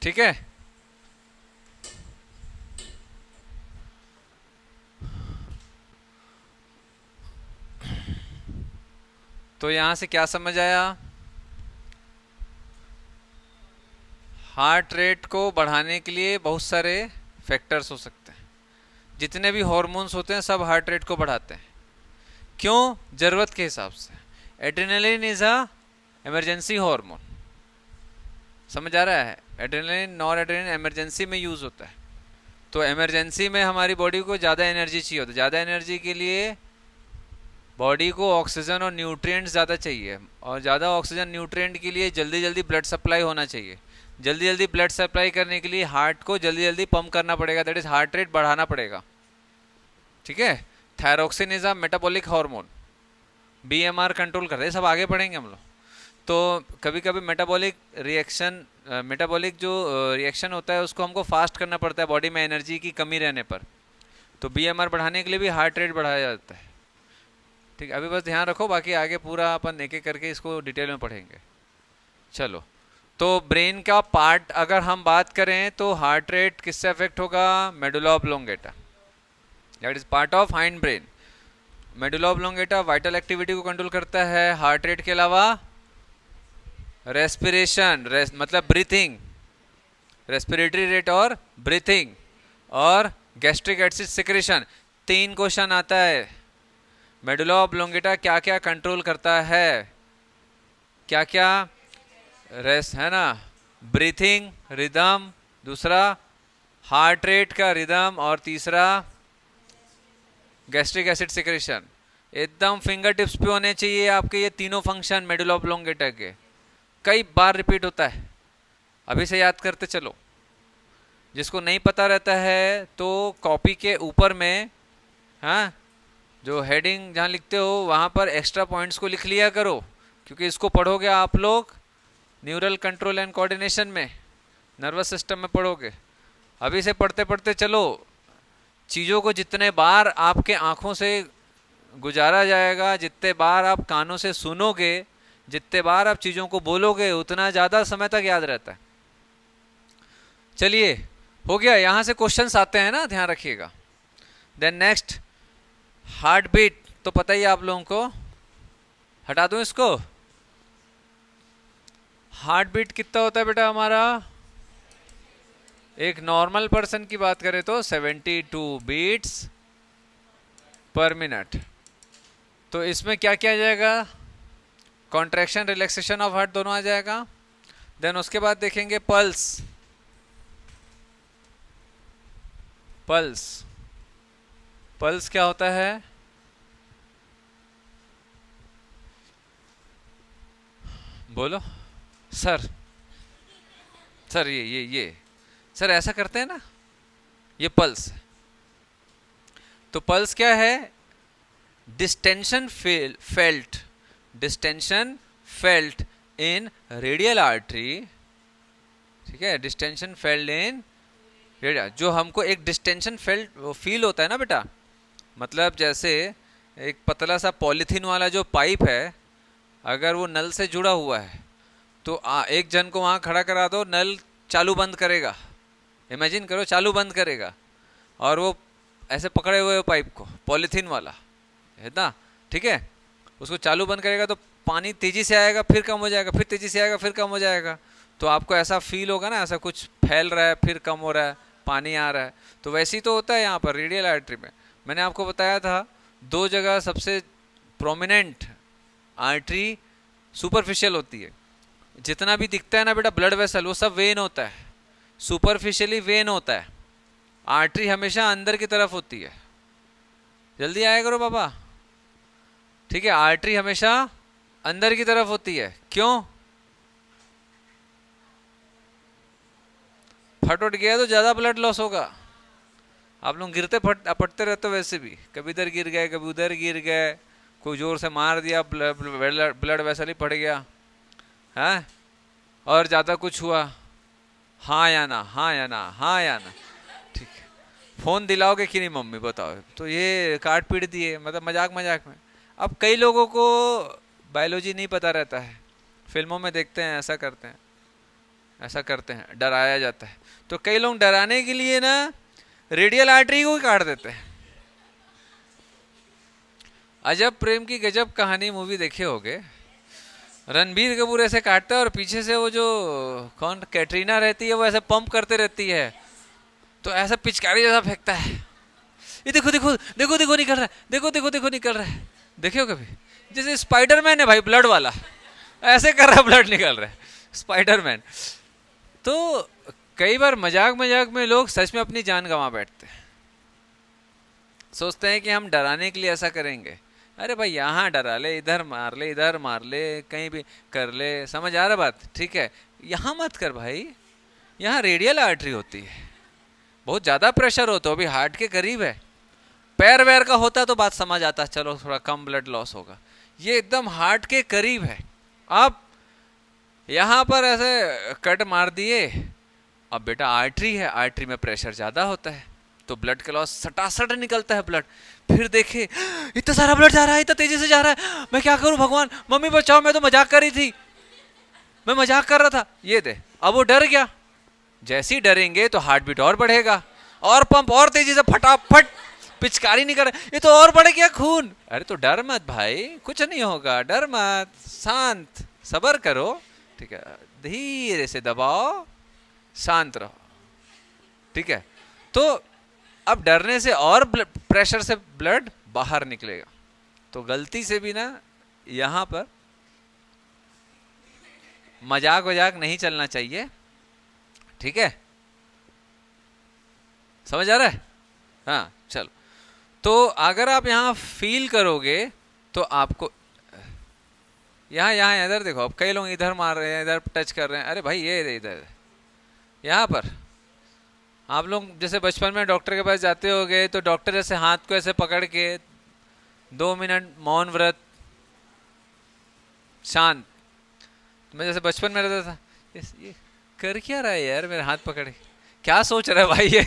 [SPEAKER 1] ठीक है? तो यहां से क्या समझ आया? हार्ट रेट को बढ़ाने के लिए बहुत सारे फैक्टर्स हो सकते हैं। जितने भी हार्मोन्स होते हैं सब हार्ट रेट को बढ़ाते हैं। क्यों? जरूरत के हिसाब से। Adrenaline is a emergency hormone. समझ आ रहा है? एड्रेनलिन, नॉर एड्रेनलिन इमरजेंसी में यूज होता है। तो इमरजेंसी में हमारी बॉडी को ज़्यादा एनर्जी चाहिए होता है। ज़्यादा एनर्जी के लिए बॉडी को ऑक्सीजन और न्यूट्रिएंट्स ज़्यादा चाहिए, और ज़्यादा ऑक्सीजन न्यूट्रिएंट के लिए जल्दी जल्दी ब्लड सप्लाई होना चाहिए। जल्दी जल्दी ब्लड सप्लाई करने के लिए हार्ट को जल्दी जल्दी पंप करना पड़ेगा, दैट इज हार्ट रेट बढ़ाना पड़ेगा। ठीक है? Thyroxine is a metabolic hormone, BMR control करते हैं। सब आगे पढ़ेंगे हम लोग। तो कभी कभी मेटाबॉलिक जो रिएक्शन होता है उसको हमको फास्ट करना पड़ता है बॉडी में एनर्जी की कमी रहने पर। तो बीएमआर बढ़ाने के लिए भी हार्ट रेट बढ़ाया जाता है। ठीक है? अभी बस ध्यान रखो, बाकी आगे पूरा अपन एक एक करके इसको डिटेल में पढ़ेंगे। चलो, तो ब्रेन का पार्ट अगर हम बात करें तो हार्ट रेट किससे अफेक्ट होगा? Medulla oblongata, that is part of hind brain. Medulla oblongata vital activity को कंट्रोल करता है। हार्ट रेट के अलावा रेस्पिरेशन, मतलब ब्रीथिंग, रेस्पिरेटरी रेट और ब्रीथिंग, और गैस्ट्रिक एसिड सिक्रेशन। 3 क्वेश्चन आता है। मेडुला ऑब्लोंगेटा क्या क्या कंट्रोल करता है? क्या क्या? रेस्ट है ना, ब्रीथिंग रिदम, दूसरा हार्ट रेट का रिदम, और तीसरा गैस्ट्रिक एसिड सिक्रेशन। एकदम फिंगर टिप्स पे होने चाहिए आपके ये तीनों फंक्शन मेडुला ऑब्लोंगेटा के। कई बार रिपीट होता है, अभी से याद करते चलो। जिसको नहीं पता रहता है तो कॉपी के ऊपर में, हाँ, जो हेडिंग जहाँ लिखते हो वहाँ पर एक्स्ट्रा पॉइंट्स को लिख लिया करो, क्योंकि इसको पढ़ोगे आप लोग न्यूरल कंट्रोल एंड कोऑर्डिनेशन में, नर्वस सिस्टम में पढ़ोगे। अभी से पढ़ते पढ़ते चलो। चीज़ों को जितने बार आपके आँखों से गुजारा जाएगा, जितने बार आप कानों से सुनोगे, जितने बार आप चीज़ों को बोलोगे, उतना ज़्यादा समय तक याद रहता है। चलिए, हो गया। यहाँ से क्वेश्चंस आते हैं ना, ध्यान रखिएगा। देन नेक्स्ट, हार्ट बीट तो पता ही आप लोगों को। हटा दूं इसको? हार्ट बीट कितना होता है बेटा हमारा? एक नॉर्मल पर्सन की बात करें तो 72 बीट्स पर मिनट। तो इसमें क्या किया जाएगा? कॉन्ट्रैक्शन, रिलैक्सेशन ऑफ हार्ट दोनों आ जाएगा। देन उसके बाद देखेंगे पल्स। पल्स, पल्स क्या होता है? बोलो सर। सर ये सर ऐसा करते हैं ना, ये पल्स। तो पल्स क्या है? Distension felt, distension felt in radial artery, ठीक है, डिस्टेंशन फेल्ट इन रेडियल, जो हमको एक डिस्टेंशन फेल्ट फील होता है ना बेटा, मतलब जैसे एक पतला सा पॉलीथीन वाला जो पाइप है, अगर वो नल से जुड़ा हुआ है तो एक जन को वहाँ खड़ा करा दो, नल चालू बंद करेगा, इमेजिन करो चालू बंद करेगा, और वो ऐसे पकड़े हुए हो पाइप को, पॉलीथीन वाला है ना, ठीक है, उसको चालू बंद करेगा तो पानी तेजी से आएगा, फिर कम हो जाएगा, फिर तेजी से आएगा, फिर कम हो जाएगा। तो आपको ऐसा फील होगा ना, ऐसा कुछ फैल रहा है, फिर कम हो रहा है, पानी आ रहा है। तो वैसे ही तो होता है यहाँ पर रेडियल आर्टरी में। मैंने आपको बताया था दो जगह सबसे प्रोमिनेंट आर्टरी सुपरफिशियल होती है। जितना भी दिखता है ना बेटा ब्लड वेसल, वो सब वेन होता है, सुपरफिशियली वेन होता है। आर्टरी हमेशा अंदर की तरफ होती है। जल्दी आया करो पापा, ठीक है, आर्टरी हमेशा अंदर की तरफ होती है। क्यों? फट उठ गया तो ज्यादा ब्लड लॉस होगा। आप लोग गिरते पटते रहते हो वैसे भी, कभी इधर गिर गए, कभी उधर गिर गए, कोई जोर से मार दिया, ब्लड वैसा ही पड़ गया है, और ज्यादा कुछ हुआ, हाँ या ना, हाँ या ना, हाँ या ना, ठीक है। फोन दिलाओगे कि नहीं मम्मी बताओ, तो ये काट पीट दिए, मतलब मजाक मजाक में। अब कई लोगों को बायोलॉजी नहीं पता रहता है, फिल्मों में देखते हैं ऐसा करते हैं, ऐसा करते हैं, डराया जाता है। तो कई लोग डराने के लिए ना रेडियल आर्टरी को ही काट देते हैं। अजब प्रेम की गजब कहानी मूवी देखे होगे, रणबीर कपूर ऐसे काटता है और पीछे से वो जो कौन कैटरीना रहती है वो ऐसे पंप करते रहती है, तो ऐसा पिचकारी जैसा फेंकता है, ये देखो देखो देखो देखो निकल रहा है, देखो देखो देखो निकल रहा है। देखे हो कभी? जैसे स्पाइडरमैन है भाई, ब्लड वाला ऐसे कर रहा है, ब्लड निकल रहा है, स्पाइडरमैन। तो कई बार मजाक मजाक में लोग सच में अपनी जान गंवा बैठते हैं, सोचते हैं कि हम डराने के लिए ऐसा करेंगे। अरे भाई यहाँ डरा ले, इधर मार ले, इधर मार ले, कहीं भी कर ले, समझ आ रहा बात? ठीक है, यहाँ मत कर भाई, यहाँ रेडियल आर्टरी होती है, बहुत ज़्यादा प्रेशर हो तो अभी हार्ट के करीब है। पैर वैर का होता तो बात समझ आता, चलो थोड़ा कम ब्लड लॉस होगा, ये एकदम हार्ट के करीब है। अब यहाँ पर ऐसे कट मार दिए, अब बेटा आर्टरी है, आर्टरी में प्रेशर ज़्यादा होता है, तो ब्लड का लॉस सटासट निकलता है ब्लड। फिर देखे इतना सारा ब्लड जा रहा है, इतना तेजी से जा रहा है, मैं क्या करूं भगवान, मम्मी बचाओ, मैं तो मजाक कर रही थी, मैं मजाक कर रहा था, ये दे। अब वो डर गया, जैसे ही डरेंगे तो हार्ट बीट और बढ़ेगा, और पंप और तेजी से फटाफट पिचकारी नहीं कर, ये तो और बढ़ गया खून। अरे तो डर मत भाई, कुछ नहीं होगा, डर मत, शांत, सबर करो, ठीक है, धीरे से दबाओ, शांत रहो, ठीक है। तो अब डरने से और प्रेशर से ब्लड बाहर निकलेगा। तो गलती से भी ना यहाँ पर मजाक वजाक नहीं चलना चाहिए, ठीक है, समझ आ रहा है? हाँ चलो, तो अगर आप यहाँ फील करोगे तो आपको यहाँ यहाँ इधर देखो, अब कई लोग इधर मार रहे हैं, इधर टच कर रहे हैं, अरे भाई ये इधर यहाँ पर आप लोग जैसे बचपन में डॉक्टर के पास जाते होगे, तो डॉक्टर ऐसे हाथ को ऐसे पकड़ के 2 मिनट मौन व्रत, शांत। मैं जैसे बचपन में रहता था, ये कर क्या रहा है यार, मेरे हाथ पकड़े, क्या सोच रहा है भाई ये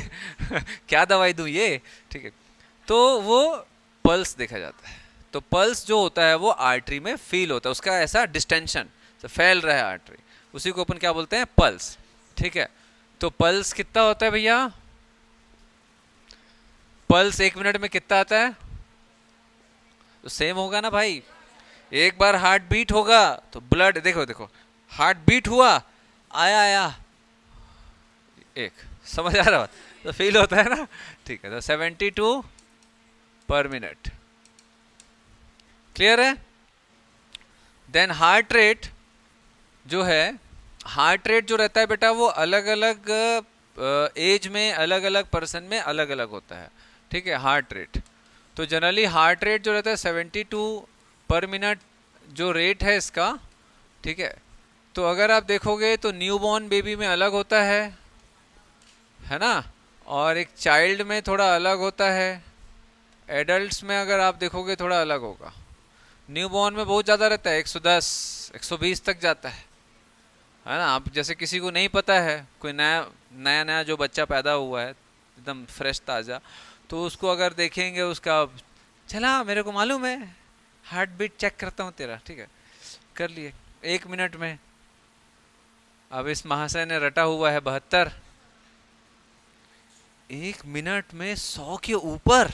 [SPEAKER 1] क्या दवाई दूं ये, ठीक है। तो वो पल्स देखा जाता है, तो पल्स जो होता है वो आर्टरी में फील होता है, उसका ऐसा डिस्टेंशन तो फैल रहा है आर्टरी, उसी को अपन क्या बोलते हैं, पल्स, ठीक है। तो पल्स कितना होता है भैया, पल्स 1 मिनट में कितना आता है? तो सेम होगा ना भाई, एक बार हार्ट बीट होगा तो ब्लड, देखो देखो हार्ट बीट हुआ, आया आया एक, समझ आ रहा बात? तो फील होता है ना, ठीक है। तो 72 पर मिनट, क्लियर है? देन हार्ट रेट जो है, हार्ट रेट जो रहता है बेटा वो अलग अलग एज में अलग अलग पर्सन में अलग अलग होता है, ठीक है, हार्ट रेट। तो जनरली हार्ट रेट जो रहता है 72 पर मिनट जो रेट है इसका, ठीक है। तो अगर आप देखोगे तो न्यूबॉर्न बेबी में अलग होता है ना, और एक चाइल्ड में थोड़ा अलग होता है, एडल्ट्स में अगर आप देखोगे थोड़ा अलग होगा। न्यूबॉर्न में बहुत ज़्यादा रहता है, 110 120 तक जाता है ना। आप जैसे किसी को नहीं पता है, कोई नया नया नया जो बच्चा पैदा हुआ है एकदम फ्रेश ताज़ा, तो उसको अगर देखेंगे उसका, चला मेरे को मालूम है, हार्ट बीट चेक करता हूँ तेरा, ठीक है, कर लिए 1 मिनट में। अब इस महाशय ने रटा हुआ है 72, 1 मिनट में 100 के ऊपर।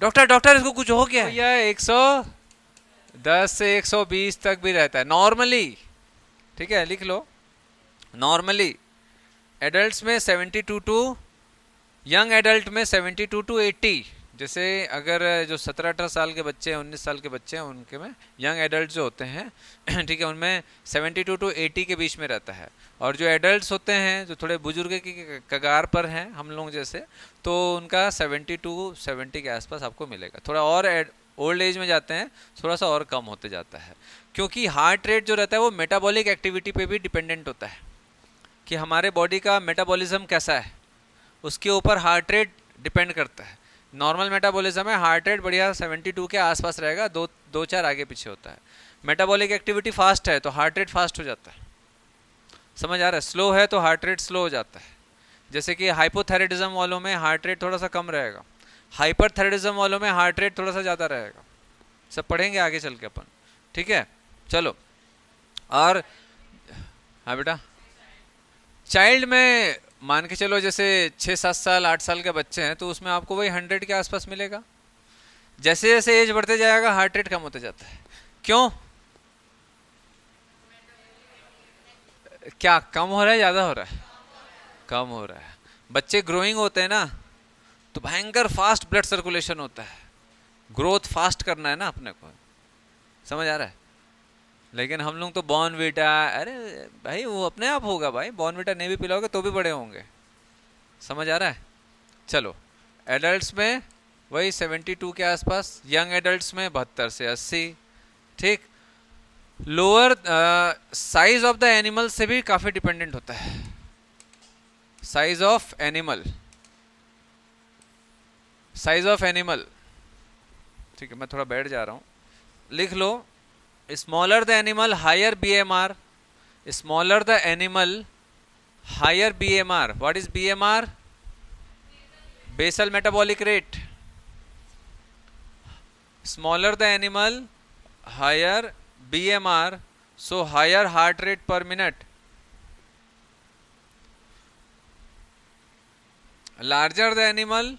[SPEAKER 1] डॉक्टर डॉक्टर इसको कुछ हो गया? भैया 110 से 120 तक भी रहता है नॉर्मली, ठीक है, लिख लो। नॉर्मली एडल्ट्स में 72 टू, यंग एडल्ट में 72 टू 80। जैसे अगर जो 17-18 साल के बच्चे हैं, 19 साल के बच्चे हैं, उनके में यंग एडल्ट जो होते हैं ठीक है, उनमें 72 टू 80 के बीच में रहता है। और जो एडल्ट्स होते हैं जो थोड़े बुजुर्ग की कगार पर हैं, हम लोग जैसे, तो उनका 70 टू 70 के आसपास आपको मिलेगा। थोड़ा और ओल्ड एज में जाते हैं थोड़ा सा और कम होते जाता है, क्योंकि हार्ट रेट जो रहता है वो मेटाबॉलिक एक्टिविटी पे भी डिपेंडेंट होता है, कि हमारे बॉडी का मेटाबॉलिज्म कैसा है उसके ऊपर हार्ट रेट डिपेंड करता है। नॉर्मल मेटाबॉलिज्म है, हार्ट रेट बढ़िया 72 के आसपास रहेगा, 2-4 आगे पीछे होता है। मेटाबॉलिक एक्टिविटी फास्ट है तो हार्ट रेट फास्ट हो जाता है, समझ आ रहा है? स्लो है तो हार्ट रेट स्लो हो जाता है। जैसे कि हाइपोथायराइडिज्म वालों में हार्ट रेट थोड़ा सा कम रहेगा, हाइपरथायराइडिज्म वालों में हार्ट रेट थोड़ा सा ज़्यादा रहेगा। सब पढ़ेंगे आगे चल के अपन, ठीक है, चलो। और हाँ बेटा, चाइल्ड में मान के चलो जैसे 6-7 साल 8 साल के बच्चे हैं, तो उसमें आपको वही 100 के आसपास मिलेगा। जैसे जैसे एज बढ़ते जाएगा हार्ट रेट कम होते जाता है। क्यों? क्या कम हो रहा है, ज़्यादा हो रहा है? कम हो रहा है। बच्चे ग्रोइंग होते हैं ना, तो भयंकर फास्ट ब्लड सर्कुलेशन होता है, ग्रोथ फास्ट करना है ना अपने को, समझ आ रहा है? लेकिन हम लोग तो बॉर्नवीटा, अरे भाई वो अपने आप होगा भाई, बॉर्नवीटा नहीं भी पिलाओगे तो भी बड़े होंगे, समझ आ रहा है? चलो, एडल्ट्स में वही 72 के आसपास, यंग एडल्ट्स में 72 से 80, ठीक। Lower size of the animal से भी काफ़ी डिपेंडेंट होता है, size of animal, size of animal, ठीक है। मैं थोड़ा बैठ जा रहा हूँ, लिख लो। Smaller the animal higher BMR, smaller the animal higher BMR। What is BMR? Basal metabolic rate. Smaller the animal higher BMR, so higher heart rate per minute. Larger the animal,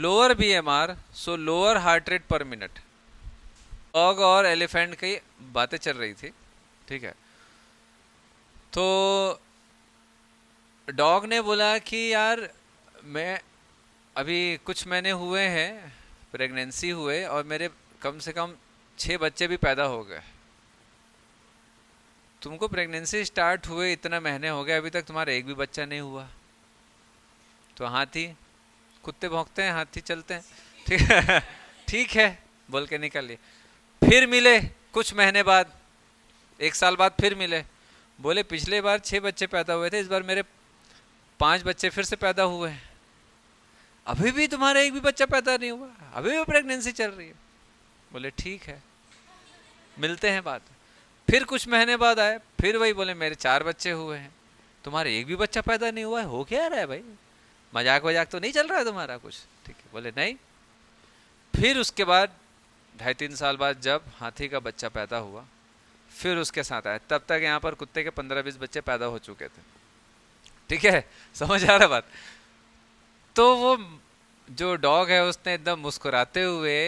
[SPEAKER 1] lower BMR, so lower heart rate per minute. Dog और elephant की बातें चल रही थी, ठीक है। तो dog ने बोला कि यार मैं अभी कुछ महीने हुए हैं, प्रेगनेंसी हुए, और मेरे कम से कम 6 बच्चे भी पैदा हो गए। तुमको प्रेगनेंसी स्टार्ट हुए इतना महीने हो गए, अभी तक तुम्हारा एक भी बच्चा नहीं हुआ। तो हाथी, कुत्ते भौंकते हैं, हाथी चलते हैं, ठीक है ठीक है बोल के निकल लिए। फिर मिले कुछ महीने बाद, 1 साल बाद फिर मिले, बोले पिछले बार 6 बच्चे पैदा हुए थे, इस बार मेरे 5 बच्चे फिर से पैदा हुए हैं, अभी भी तुम्हारा एक भी बच्चा पैदा नहीं हुआ, अभी भी प्रेगनेंसी चल रही है। बोले ठीक है, मिलते हैं बाद। फिर कुछ महीने बाद आए, फिर वही बोले मेरे 4 बच्चे हुए हैं, तुम्हारे एक भी बच्चा पैदा नहीं हुआ है, हो क्या रहा है भाई, मजाक वजाक तो नहीं चल रहा है तुम्हारा कुछ? ठीक है, बोले नहीं। फिर उसके बाद 2.5-3 साल बाद जब हाथी का बच्चा पैदा हुआ, फिर उसके साथ आया, तब तक यहाँ पर कुत्ते के 15-20 बच्चे पैदा हो चुके थे, ठीक है, समझ आ रहा बात? तो वो जो डॉग है उसने एकदम मुस्कुराते हुए,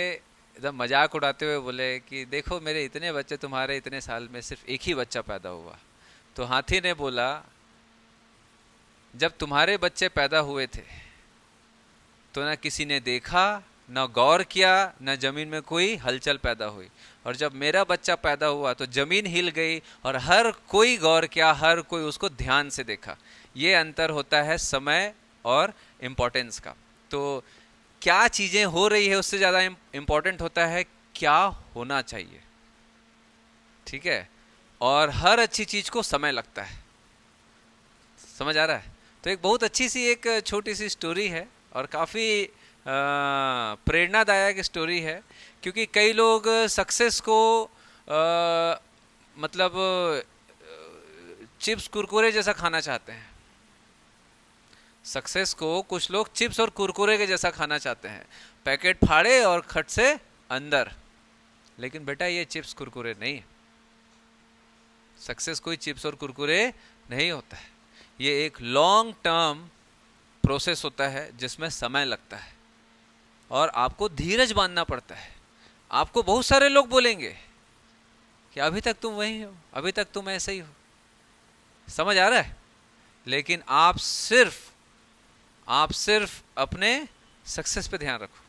[SPEAKER 1] एकदम मजाक उड़ाते हुए बोले कि देखो मेरे इतने बच्चे, तुम्हारे इतने साल में सिर्फ एक ही बच्चा पैदा हुआ। तो हाथी ने बोला जब तुम्हारे बच्चे पैदा हुए थे तो ना किसी ने देखा, ना गौर किया, ना जमीन में कोई हलचल पैदा हुई, और जब मेरा बच्चा पैदा हुआ तो जमीन हिल गई और हर कोई गौर किया, हर कोई उसको ध्यान से देखा। ये अंतर होता है समय और इम्पोर्टेंस का। तो क्या चीजें हो रही है उससे ज्यादा इम्पोर्टेंट होता है क्या होना चाहिए, ठीक है। और हर अच्छी चीज को समय लगता है, समझ आ रहा है। तो एक बहुत अच्छी सी एक छोटी सी स्टोरी है और काफी प्रेरणादायक स्टोरी है, क्योंकि कई लोग सक्सेस को मतलब चिप्स कुरकुरे जैसा खाना चाहते हैं। सक्सेस को कुछ लोग चिप्स और कुरकुरे के जैसा खाना चाहते हैं, पैकेट फाड़े और खट से अंदर। लेकिन बेटा ये चिप्स कुरकुरे नहीं, सक्सेस कोई चिप्स और कुरकुरे नहीं होता है। ये एक लॉन्ग टर्म प्रोसेस होता है जिसमें समय लगता है और आपको धीरज बांधना पड़ता है। आपको बहुत सारे लोग बोलेंगे कि अभी तक तुम वही हो, अभी तक तुम ऐसे ही हो, समझ आ रहा है। लेकिन आप सिर्फ अपने सक्सेस पे ध्यान रखो,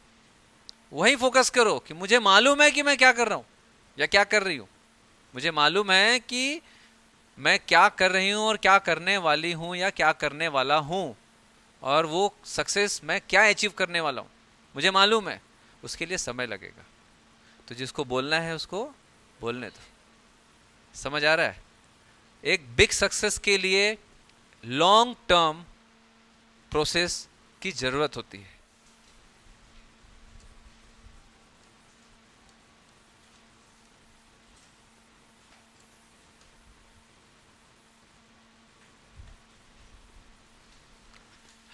[SPEAKER 1] वही फोकस करो कि मुझे मालूम है कि मैं क्या कर रहा हूं या क्या कर रही हूं। मुझे मालूम है कि मैं क्या कर रही हूं और क्या करने वाली हूं या क्या करने वाला हूं, और वो सक्सेस मैं क्या अचीव करने वाला हूं मुझे मालूम है। उसके लिए समय लगेगा, तो जिसको बोलना है उसको बोलने दो, समझ आ रहा है। एक बिग सक्सेस के लिए लॉन्ग टर्म प्रोसेस की जरूरत होती है।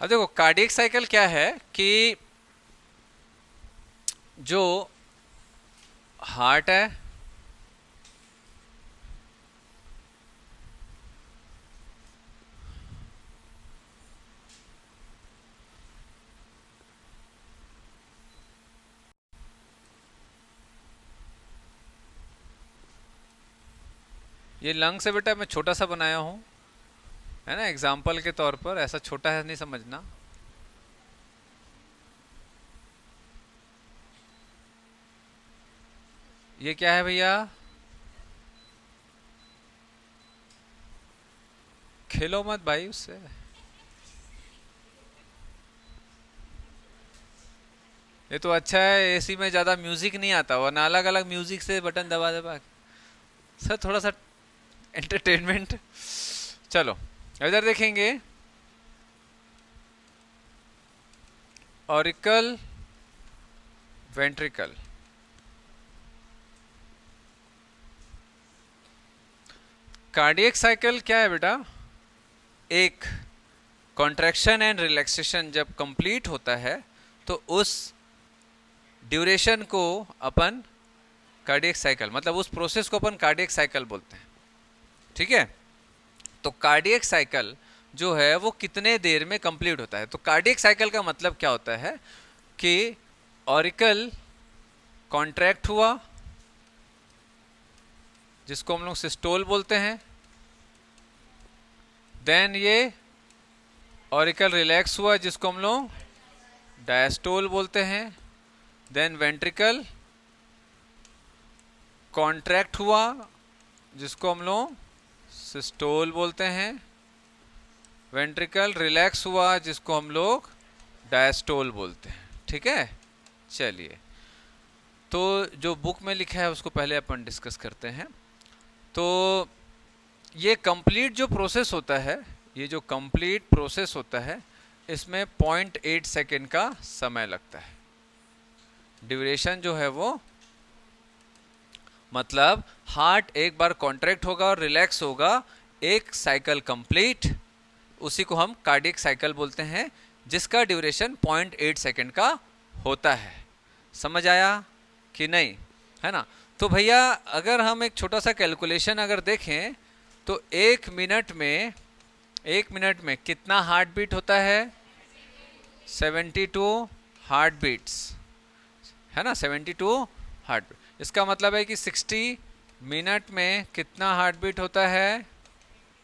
[SPEAKER 1] अब देखो कार्डियक साइकिल क्या है कि जो हार्ट है ये लंग से बेटा मैं छोटा सा बनाया हूं, है ना, एग्जाम्पल के तौर पर। ऐसा छोटा है नहीं समझना। ये क्या है भैया, खेलो मत भाई उससे। ये तो अच्छा है एसी में ज्यादा म्यूजिक नहीं आता, वरना अलग अलग म्यूजिक से बटन दबा दबा सर थोड़ा सा एंटरटेनमेंट। चलो इधर देखेंगे, ऑरिकल वेंट्रिकल। कार्डियक साइकिल क्या है बेटा, एक कॉन्ट्रैक्शन एंड रिलैक्सेशन जब कंप्लीट होता है तो उस ड्यूरेशन को अपन कार्डियक साइकिल, मतलब उस प्रोसेस को अपन कार्डियक साइकिल बोलते हैं, ठीक है। तो कार्डियक साइकिल जो है वो कितने देर में कंप्लीट होता है। तो कार्डियक साइकिल का मतलब क्या होता है कि ऑरिकल कॉन्ट्रैक्ट हुआ जिसको हम लोग सिस्टोल बोलते हैं, देन ये ऑरिकल रिलैक्स हुआ जिसको हम लोग डायस्टोल बोलते हैं, देन वेंट्रिकल कॉन्ट्रैक्ट हुआ जिसको हम लोग सिस्टोल बोलते हैं, वेंट्रिकल रिलैक्स हुआ जिसको हम लोग डायस्टोल बोलते हैं, ठीक है। चलिए, तो जो बुक में लिखा है उसको पहले अपन डिस्कस करते हैं। तो ये कंप्लीट जो प्रोसेस होता है, ये जो कंप्लीट प्रोसेस होता है इसमें 0.8 सेकेंड का समय लगता है। ड्यूरेशन जो है वो मतलब हार्ट एक बार कॉन्ट्रैक्ट होगा और रिलैक्स होगा, एक साइकिल कंप्लीट, उसी को हम कार्डियक साइकिल बोलते हैं, जिसका ड्यूरेशन 0.8 सेकेंड का होता है। समझ आया कि नहीं, है ना। तो भैया अगर हम एक छोटा सा कैलकुलेशन अगर देखें तो एक मिनट में कितना हार्ट बीट होता है, 72 हार्ट बीट्स, है ना, 72 हार्ट बीट। इसका मतलब है कि 60 मिनट में कितना हार्ट बीट होता है,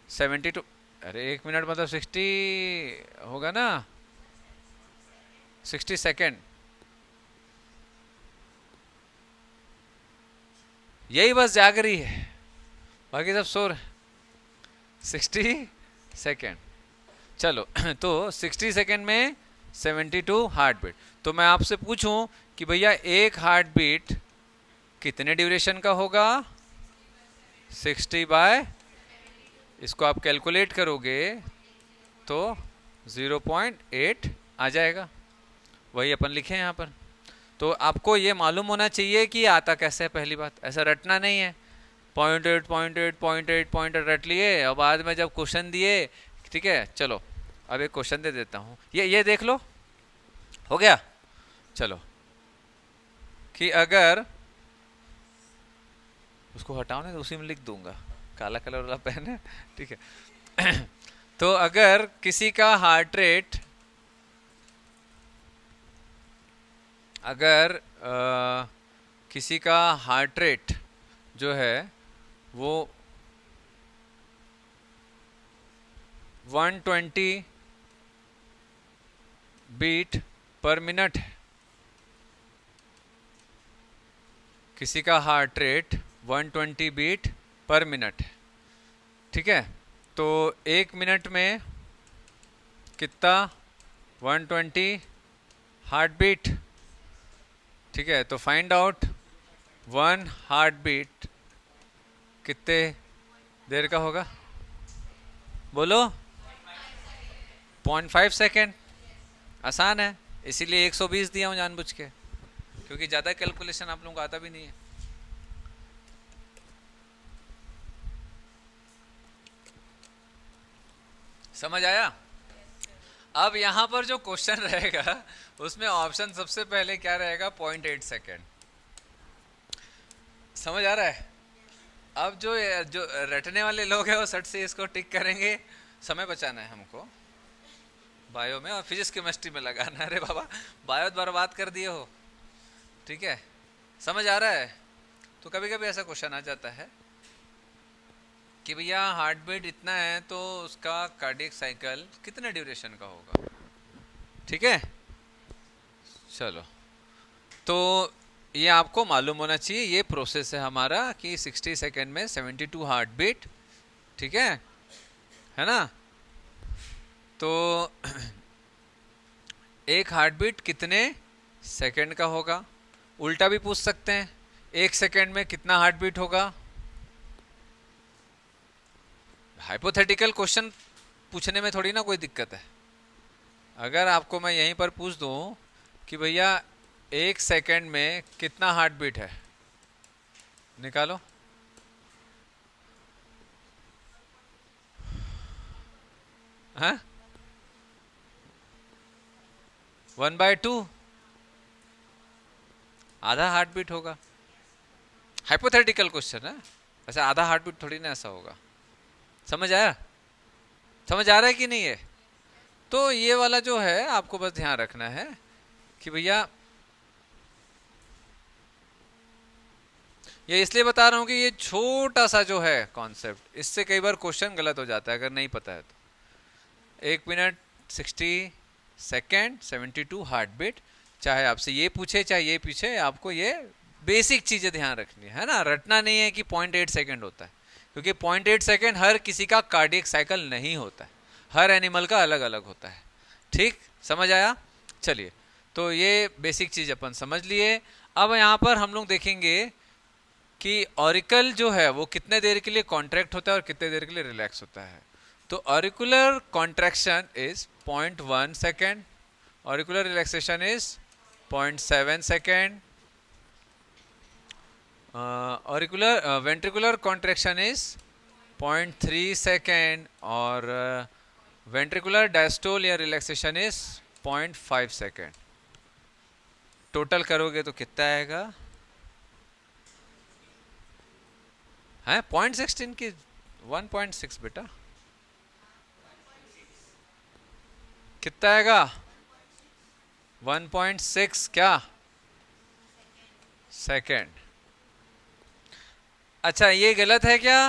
[SPEAKER 1] 72। अरे एक मिनट मतलब 60 होगा ना, 60 सेकेंड। यही बस जाग रही है, बाकी सब सो रहे। 60 सेकेंड। चलो तो 60 सेकेंड में 72 हार्ट बीट। तो मैं आपसे पूछूं कि भैया एक हार्ट बीट कितने ड्यूरेशन का होगा? 60 बाय, इसको आप कैलकुलेट करोगे तो 0.8 आ जाएगा, वही अपन लिखे हैं यहाँ पर। तो आपको ये मालूम होना चाहिए कि आता कैसे है। पहली बात, ऐसा रटना नहीं है 0.8 0.8 0.8 0.8 रट लिए और बाद में जब क्वेश्चन दिए, ठीक है। चलो अब एक क्वेश्चन दे देता हूँ, ये देख लो, हो गया। चलो कि अगर उसको हटाओ ना तो उसी में लिख दूंगा, काला कलर वाला पेन है, ठीक है। तो अगर किसी का हार्ट रेट, अगर किसी का हार्ट रेट जो है वो 120 बीट पर मिनट है, किसी का heart rate 120 beat per minute है, ठीक है। तो एक मिनट में कितना? 120 हार्ट बीट, ठीक है। तो फाइंड आउट 1 हार्ट बीट कितने देर का होगा? बोलो। 0.5 सेकेंड। आसान है, इसीलिए 120 दिया हूँ जानबूझ के, क्योंकि ज़्यादा कैलकुलेशन आप लोगों को आता भी नहीं है। समझ आया? अब यहाँ पर जो क्वेश्चन रहेगा उसमें ऑप्शन सबसे पहले क्या रहेगा? 0.8 सेकेंड। समझ आ रहा है? अब जो जो रटने वाले लोग हैं वो सट से इसको टिक करेंगे, समय बचाना है हमको, बायो में और फिजिक्स केमिस्ट्री में लगाना है। अरे बाबा बायो बर्बाद कर दिए हो, ठीक है। समझ आ रहा है? तो कभी कभी ऐसा क्वेश्चन आ जाता है कि भैया हार्ट बीट इतना है तो उसका कार्डियक साइकिल कितने ड्यूरेशन का होगा, ठीक है। चलो तो ये आपको मालूम होना चाहिए, ये प्रोसेस है हमारा कि 60 सेकेंड में 72 हार्ट बीट, ठीक है ना। तो एक हार्ट बीट कितने सेकेंड का होगा? उल्टा भी पूछ सकते हैं, एक सेकेंड में कितना हार्ट बीट होगा? हाइपोथेटिकल क्वेश्चन पूछने में थोड़ी ना कोई दिक्कत है। अगर आपको मैं यहीं पर पूछ दूं कि भैया एक सेकेंड में कितना हार्ट बीट है, निकालो। हाँ, 1/2, आधा हार्ट बीट होगा। हाइपोथेटिकल क्वेश्चन है, ऐसा आधा हार्ट बीट थोड़ी ना ऐसा होगा। समझ आया? समझ आ रहा है कि नहीं है? तो ये वाला जो है आपको बस ध्यान रखना है कि भैया, ये इसलिए बता रहा हूं कि ये छोटा सा जो है कॉन्सेप्ट, इससे कई बार क्वेश्चन गलत हो जाता है अगर नहीं पता है तो। एक मिनट 60 सेकेंड 72 हार्ट बीट, चाहे आपसे ये पूछे चाहे ये पूछे, आपको ये बेसिक चीजें ध्यान रखनी है ना। रटना नहीं है कि 0.8 सेकेंड होता है, क्योंकि 0.8 सेकेंड हर किसी का कार्डियक साइकिल नहीं होता है, हर एनिमल का अलग अलग होता है, ठीक। समझ आया? चलिए, तो ये बेसिक चीज अपन समझ लिए। अब यहाँ पर हम लोग देखेंगे कि ऑरिकल जो है वो कितने देर के लिए कॉन्ट्रैक्ट होता है और कितने देर के लिए रिलैक्स होता है। तो auricular contraction is 0.1 second, auricular relaxation is 0.7 second, auricular ventricular contraction is 0.3 second और वेंट्रिकुलर डायस्टोल या रिलैक्सेशन इज 0.5 सेकेंड। टोटल करोगे तो कितना आएगा? है 0.16 की 1.6 बेटा, कितना आएगा? 1.6 क्या सेकेंड। अच्छा ये गलत है क्या?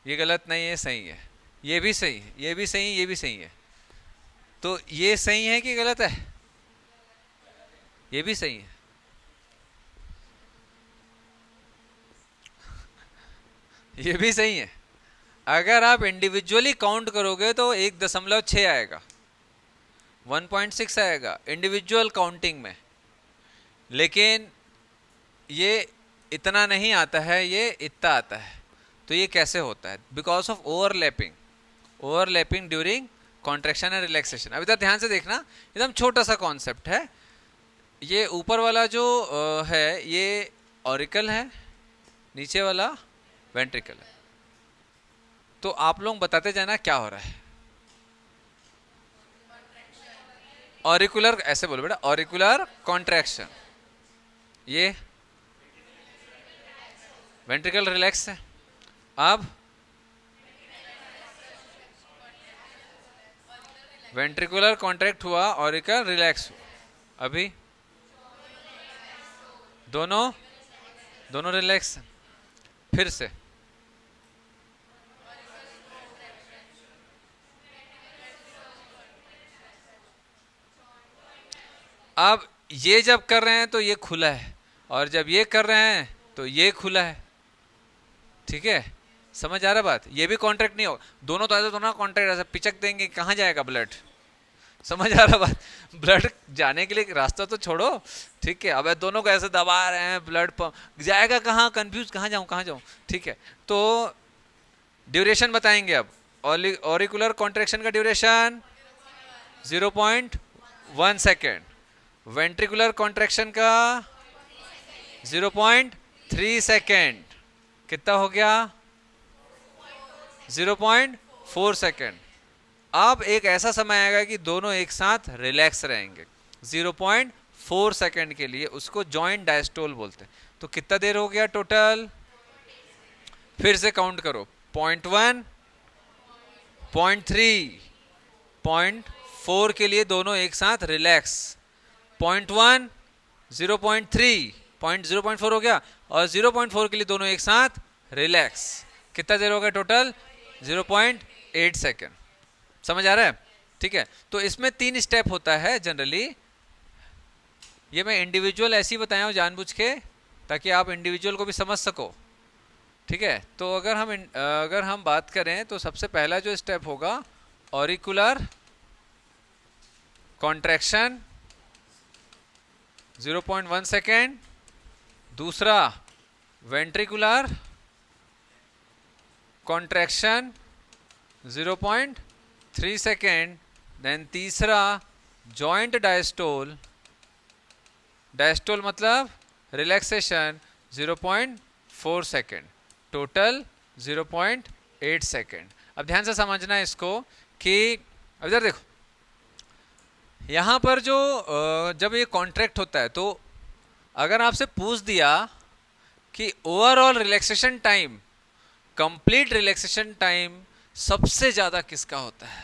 [SPEAKER 1] ये गलत नहीं है, सही है। ये भी सही है, ये भी सही है, ये भी सही है। तो ये सही है कि गलत है? ये भी सही है। ये भी सही है। अगर आप इंडिविजुअली काउंट करोगे तो 1.6 आएगा, 1.6 आएगा इंडिविजुअल काउंटिंग में, लेकिन ये इतना नहीं आता है, ये इतना आता है। तो ये कैसे होता है? Because of overlapping during contraction and relaxation. अब इधर ध्यान से देखना, एकदम छोटा सा कॉन्सेप्ट है। ये ऊपर वाला जो है ये ऑरिकल है, नीचे वाला वेंट्रिकल है। तो आप लोग बताते जाना क्या हो रहा है। ऑरिकुलर, ऐसे बोलो बेटा, ऑरिकुलर कॉन्ट्रैक्शन, ये वेंट्रिकल रिलैक्स है। अब वेंट्रिकुलर कॉन्ट्रैक्ट हुआ, ऑरिकल रिलैक्स हुआ। अभी दोनों रिलैक्स। फिर से अब ये जब कर रहे हैं तो ये खुला है, और जब ये कर रहे हैं तो ये खुला है। ठीक है, समझ आ रहा बात? ये भी कॉन्ट्रैक्ट नहीं होगा, दोनों तो ऐसे दोनों कॉन्ट्रैक्ट, ऐसे पिचक देंगे, कहाँ जाएगा ब्लड? समझ आ रहा बात? ब्लड जाने के लिए रास्ता तो छोड़ो। ठीक है, अब दोनों को ऐसे दबा रहे हैं, ब्लड पंप जाएगा कहाँ? कंफ्यूज, कहाँ जाऊँ? ठीक है, तो ड्यूरेशन बताएंगे अब। ऑरिकुलर कॉन्ट्रैक्शन का ड्यूरेशन 0.1 सेकेंड, वेंट्रिकुलर कॉन्ट्रैक्शन का 0.3 सेकेंड। कितना हो गया? 0.4 सेकेंड। अब एक ऐसा समय आएगा कि दोनों एक साथ रिलैक्स रहेंगे 0.4 सेकेंड के लिए, उसको जॉइंट डायस्टोल बोलते हैं। तो कितना देर हो गया टोटल? फिर से काउंट करो, 0.1, 0.3, 0.4 के लिए दोनों एक साथ रिलैक्स, 0.1, 0.3, 0.4 हो गया, और 0.4 के लिए दोनों एक साथ रिलैक्स। कितना देर हो गया टोटल? 0.8 सेकेंड। समझ आ रहा है? ठीक है, तो इसमें 3 स्टेप होता है जनरली। ये मैं इंडिविजुअल ऐसे ही बताया हूँ जानबूझ के, ताकि आप इंडिविजुअल को भी समझ सको। ठीक है, तो अगर हम बात करें तो सबसे पहला जो स्टेप होगा ऑरिकुलर कॉन्ट्रैक्शन 0.1 सेकेंड, दूसरा वेंट्रिकुलर कॉन्ट्रैक्शन 0.3 सेकेंड, देन तीसरा जॉइंट डायस्टोल, डायस्टोल मतलब रिलैक्सेशन 0.4 सेकेंड, टोटल 0.8 सेकेंड। अब ध्यान से समझना इसको कि अब इधर देखो, यहाँ पर जो जब ये कॉन्ट्रैक्ट होता है, तो अगर आपसे पूछ दिया कि overall relaxation time, complete relaxation time सबसे ज्यादा किसका होता है,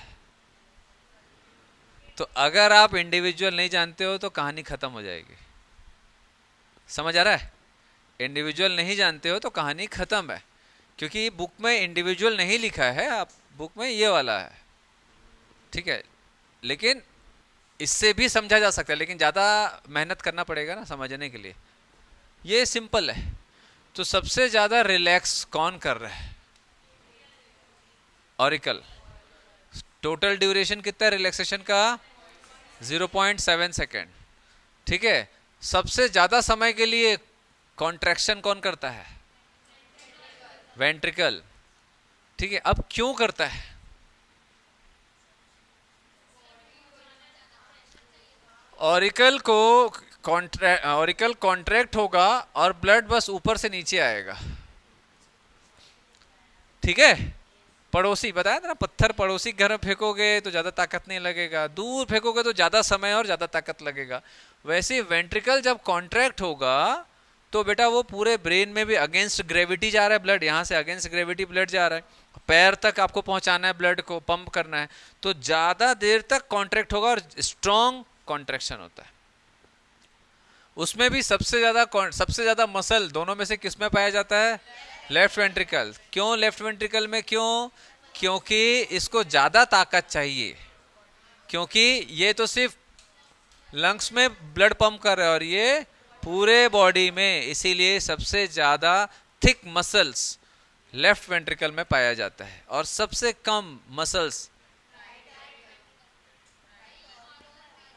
[SPEAKER 1] तो अगर आप इंडिविजुअल नहीं जानते हो तो कहानी खत्म हो जाएगी। समझ आ रहा है? इंडिविजुअल नहीं जानते हो तो कहानी खत्म है, क्योंकि बुक में इंडिविजुअल नहीं लिखा है, आप बुक में ये वाला है। ठीक है, लेकिन इससे भी समझा जा सकता है, लेकिन ज़्यादा मेहनत करना पड़ेगा ना समझने के लिए। ये सिंपल है। तो सबसे ज़्यादा रिलैक्स कौन कर रहा है? ऑरिकल। टोटल ड्यूरेशन कितना है रिलैक्सेशन का? 0.7 सेकेंड। ठीक है, सबसे ज़्यादा समय के लिए कॉन्ट्रैक्शन कौन करता है? वेंट्रिकल। ठीक है, अब क्यों करता है? ऑरिकल कॉन्ट्रैक्ट होगा और ब्लड बस ऊपर से नीचे आएगा। ठीक है, पड़ोसी बताया था ना, पत्थर पड़ोसी घर में फेंकोगे तो ज्यादा ताकत नहीं लगेगा, दूर फेंकोगे तो ज्यादा समय और ज्यादा ताकत लगेगा। वैसे वेंट्रिकल जब कॉन्ट्रैक्ट होगा तो बेटा वो पूरे ब्रेन में भी अगेंस्ट ग्रेविटी जा रहा है ब्लड, यहाँ से अगेंस्ट ग्रेविटी ब्लड जा रहा है, पैर तक आपको पहुंचाना है, ब्लड को पंप करना है, तो ज्यादा देर तक कॉन्ट्रैक्ट होगा और स्ट्रॉन्ग कॉन्ट्रैक्शन होता है। उसमें भी सबसे ज्यादा मसल दोनों में से किस में पाया जाता है? Left ventricle. क्यों लेफ्ट वेंट्रिकल में? क्यों? क्योंकि इसको ज्यादा ताकत चाहिए, क्योंकि ये तो सिर्फ लंग्स में ब्लड पंप कर रहा है और ये पूरे बॉडी में, इसीलिए सबसे ज्यादा थिक मसल्स लेफ्ट वेंट्रिकल में पाया जाता है, और सबसे कम मसल्स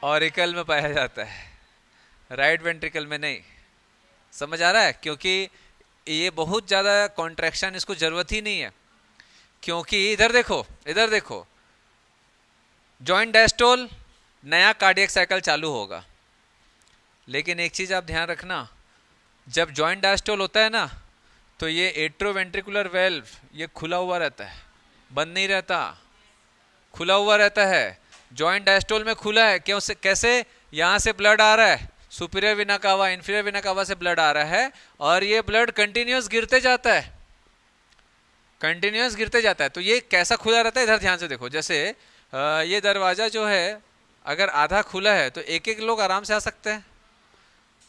[SPEAKER 1] ऑरिकल में पाया जाता है, राइट वेंट्रिकल में नहीं। समझ आ रहा है? क्योंकि ये बहुत ज्यादा कॉन्ट्रैक्शन, इसको जरूरत ही नहीं है। क्योंकि इधर देखो, इधर देखो, जॉइंट डायस्टोल, नया कार्डियक साइकिल चालू होगा। लेकिन एक चीज आप ध्यान रखना, जब जॉइंट डायस्टोल होता है ना, तो ये एट्रोवेंट्रिकुलर वेल्व ये खुला हुआ रहता है, बंद नहीं रहता, खुला हुआ रहता है। जॉइंट डायस्टोल में खुला है, क्यों से? कैसे? यहां से ब्लड आ रहा है, superior vena cava, inferior vena cava से ब्लड आ रहा है, और ये ब्लड कंटिन्यूस गिरते जाता है, कंटिन्यूस गिरते जाता है। तो ये कैसा खुला रहता है? इधर ध्यान से देखो, जैसे ये दरवाजा जो है अगर आधा खुला है तो एक एक लोग आराम से आ सकते हैं,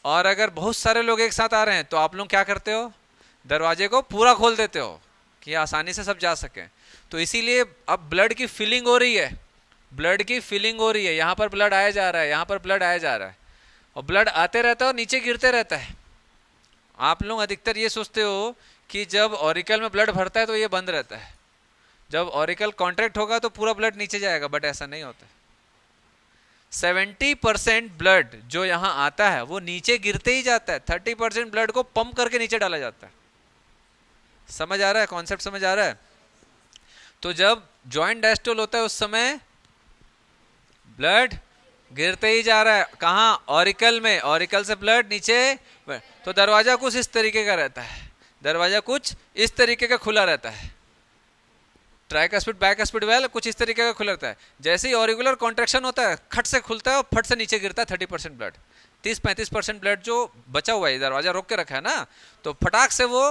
[SPEAKER 1] और अगर बहुत सारे लोग एक साथ आ रहे हैं तो आप लोग क्या करते हो? दरवाजे को पूरा खोल देते हो कि आसानी से सब जा सके। तो इसीलिए अब ब्लड की फिलिंग हो रही है, ब्लड की फिलिंग हो रही है, यहाँ पर ब्लड आया जा रहा है, यहाँ पर ब्लड आया जा रहा है, और ब्लड आते रहता है और नीचे गिरते रहता है। आप लोग अधिकतर ये सोचते हो कि जब ऑरिकल में ब्लड भरता है तो ये बंद रहता है, जब ऑरिकल कॉन्ट्रैक्ट होगा तो पूरा ब्लड नीचे जाएगा, बट ऐसा नहीं होता। 70% ब्लड जो यहाँ आता है वो नीचे गिरते ही जाता है, 30% ब्लड को पंप करके नीचे डाला जाता है। समझ आ रहा है? कॉन्सेप्ट समझ आ रहा है? तो जब जॉइंट डायस्टोल होता है उस समय ब्लड गिरते ही जा रहा है, कहाँ? ऑरिकल में, ऑरिकल से ब्लड नीचे। तो दरवाजा कुछ इस तरीके का रहता है, दरवाजा कुछ इस तरीके का खुला रहता है, ट्राइकस्पिड बाइकस्पिड वेल कुछ इस तरीके का खुला रहता है। जैसे ही ऑरिकुलर कॉन्ट्रैक्शन होता है, खट से खुलता है और फट से नीचे गिरता है 30% ब्लड। 30-35% ब्लड जो बचा हुआ है, दरवाजा रोक के रखा है ना, तो फटाक से वो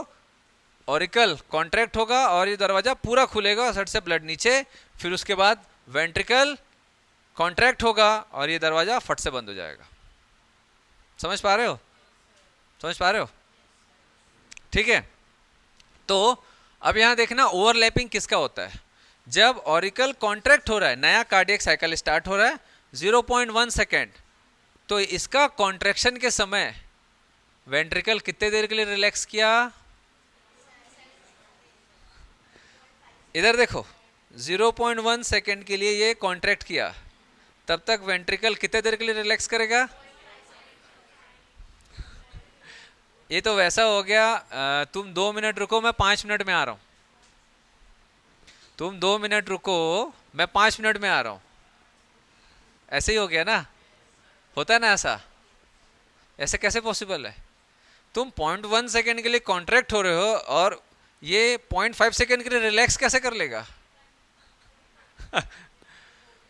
[SPEAKER 1] ऑरिकल कॉन्ट्रैक्ट होगा और ये दरवाजा पूरा खुलेगा और सट से ब्लड नीचे, फिर उसके बाद वेंट्रिकल कॉन्ट्रैक्ट होगा और ये दरवाजा फट से बंद हो जाएगा। समझ पा रहे हो? समझ पा रहे हो? ठीक है। तो अब यहां देखना ओवरलैपिंग किसका होता है। जब ऑरिकल कॉन्ट्रैक्ट हो रहा है, नया कार्डियक साइकिल स्टार्ट हो रहा है 0.1 सेकेंड, तो इसका कॉन्ट्रैक्शन के समय वेंट्रिकल कितने देर के लिए रिलैक्स किया? इधर देखो, 0.1 सेकेंड के लिए ये कॉन्ट्रैक्ट किया, तब तक वेंट्रिकल कितने देर के लिए रिलैक्स करेगा? ये तो वैसा हो गया, तुम 2 मिनट रुको, मैं 5 मिनट में आ रहा हूं। तुम 2 मिनट रुको, मैं 5 मिनट में आ रहा हूं, ऐसे ही हो गया ना? होता है ना ऐसा? ऐसे कैसे पॉसिबल है? तुम 0.1 सेकेंड के लिए कॉन्ट्रैक्ट हो रहे हो और ये 0.5 सेकेंड के लिए रिलैक्स कैसे कर लेगा?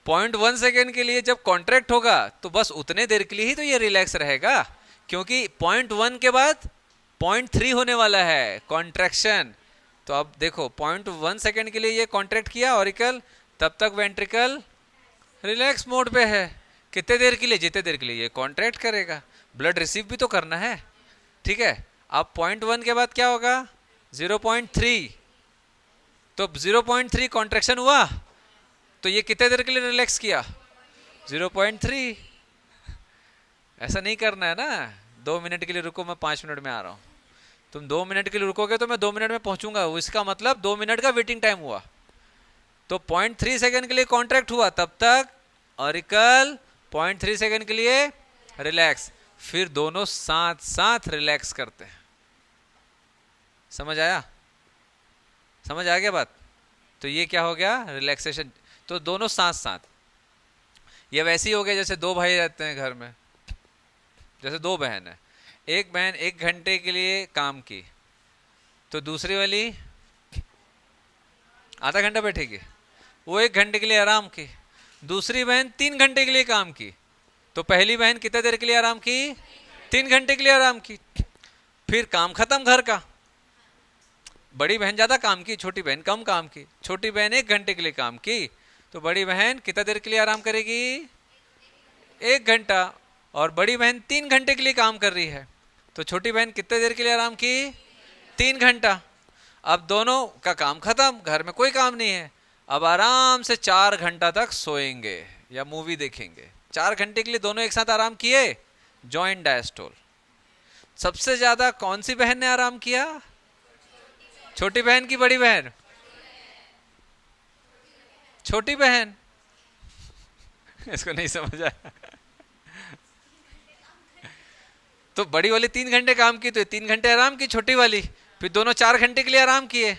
[SPEAKER 1] 0.1 सेकेंड के लिए जब कॉन्ट्रैक्ट होगा तो बस उतने देर के लिए ही तो ये रिलैक्स रहेगा, क्योंकि 0.1 के बाद 0.3 होने वाला है कॉन्ट्रैक्शन। तो अब देखो 0.1 सेकेंड के लिए ये कॉन्ट्रैक्ट किया ऑरिकल, तब तक वेंट्रिकल रिलैक्स मोड पे है। कितने देर के लिए? जितने देर के लिए ये कॉन्ट्रैक्ट करेगा, ब्लड रिसीव भी तो करना है, ठीक है। अब 0.1 के बाद क्या होगा? 0.3, तो 0.3 कॉन्ट्रैक्शन हुआ, तो ये कितने देर के लिए रिलैक्स किया? 0.3। ऐसा नहीं करना है ना, 2 मिनट के लिए रुको, मैं 5 मिनट में आ रहा हूं। तुम 2 मिनट के लिए रुकोगे तो मैं 2 मिनट में पहुंचूंगा, इसका मतलब 2 मिनट का वेटिंग टाइम हुआ। तो 0.3 सेकेंड के लिए कॉन्ट्रैक्ट हुआ, तब तक ऑरिकल 0.3 सेकेंड के लिए रिलैक्स, फिर दोनों साथ साथ रिलैक्स करते हैं। समझ आया? समझ आ गया बात? तो ये क्या हो गया? रिलैक्सेशन। तो दोनों साथ साथ, ये वैसे ही हो गया जैसे 2 भाई रहते हैं घर में, जैसे 2 बहन है, एक बहन 1 घंटे के लिए काम की तो दूसरी वाली आधा घंटा बैठेगी, वो 1 घंटे के लिए आराम की। दूसरी बहन 3 घंटे के लिए काम की, तो पहली बहन कितने देर के लिए आराम की? 3 घंटे के लिए आराम की। फिर काम खत्म घर का, बड़ी बहन ज्यादा काम की, छोटी बहन कम काम की। छोटी बहन 1 घंटे के लिए काम की, तो बड़ी बहन कितना देर के लिए आराम करेगी? 1 घंटा। और बड़ी बहन 3 घंटे के लिए काम कर रही है, तो छोटी बहन कितने देर के लिए आराम की? 3 घंटा। अब दोनों का काम खत्म, घर में कोई काम नहीं है, अब आराम से 4 घंटा तक सोएंगे या मूवी देखेंगे। 4 घंटे के लिए दोनों एक साथ आराम किए, जॉइंट डायस्टोल। सबसे ज्यादा कौन सी बहन ने आराम किया? छोटी बहन की बड़ी बहन? छोटी बहन। इसको नहीं समझ आया। तो बड़ी वाली 3 घंटे काम की तो 3 घंटे आराम की छोटी वाली, फिर दोनों 4 घंटे के लिए आराम किए,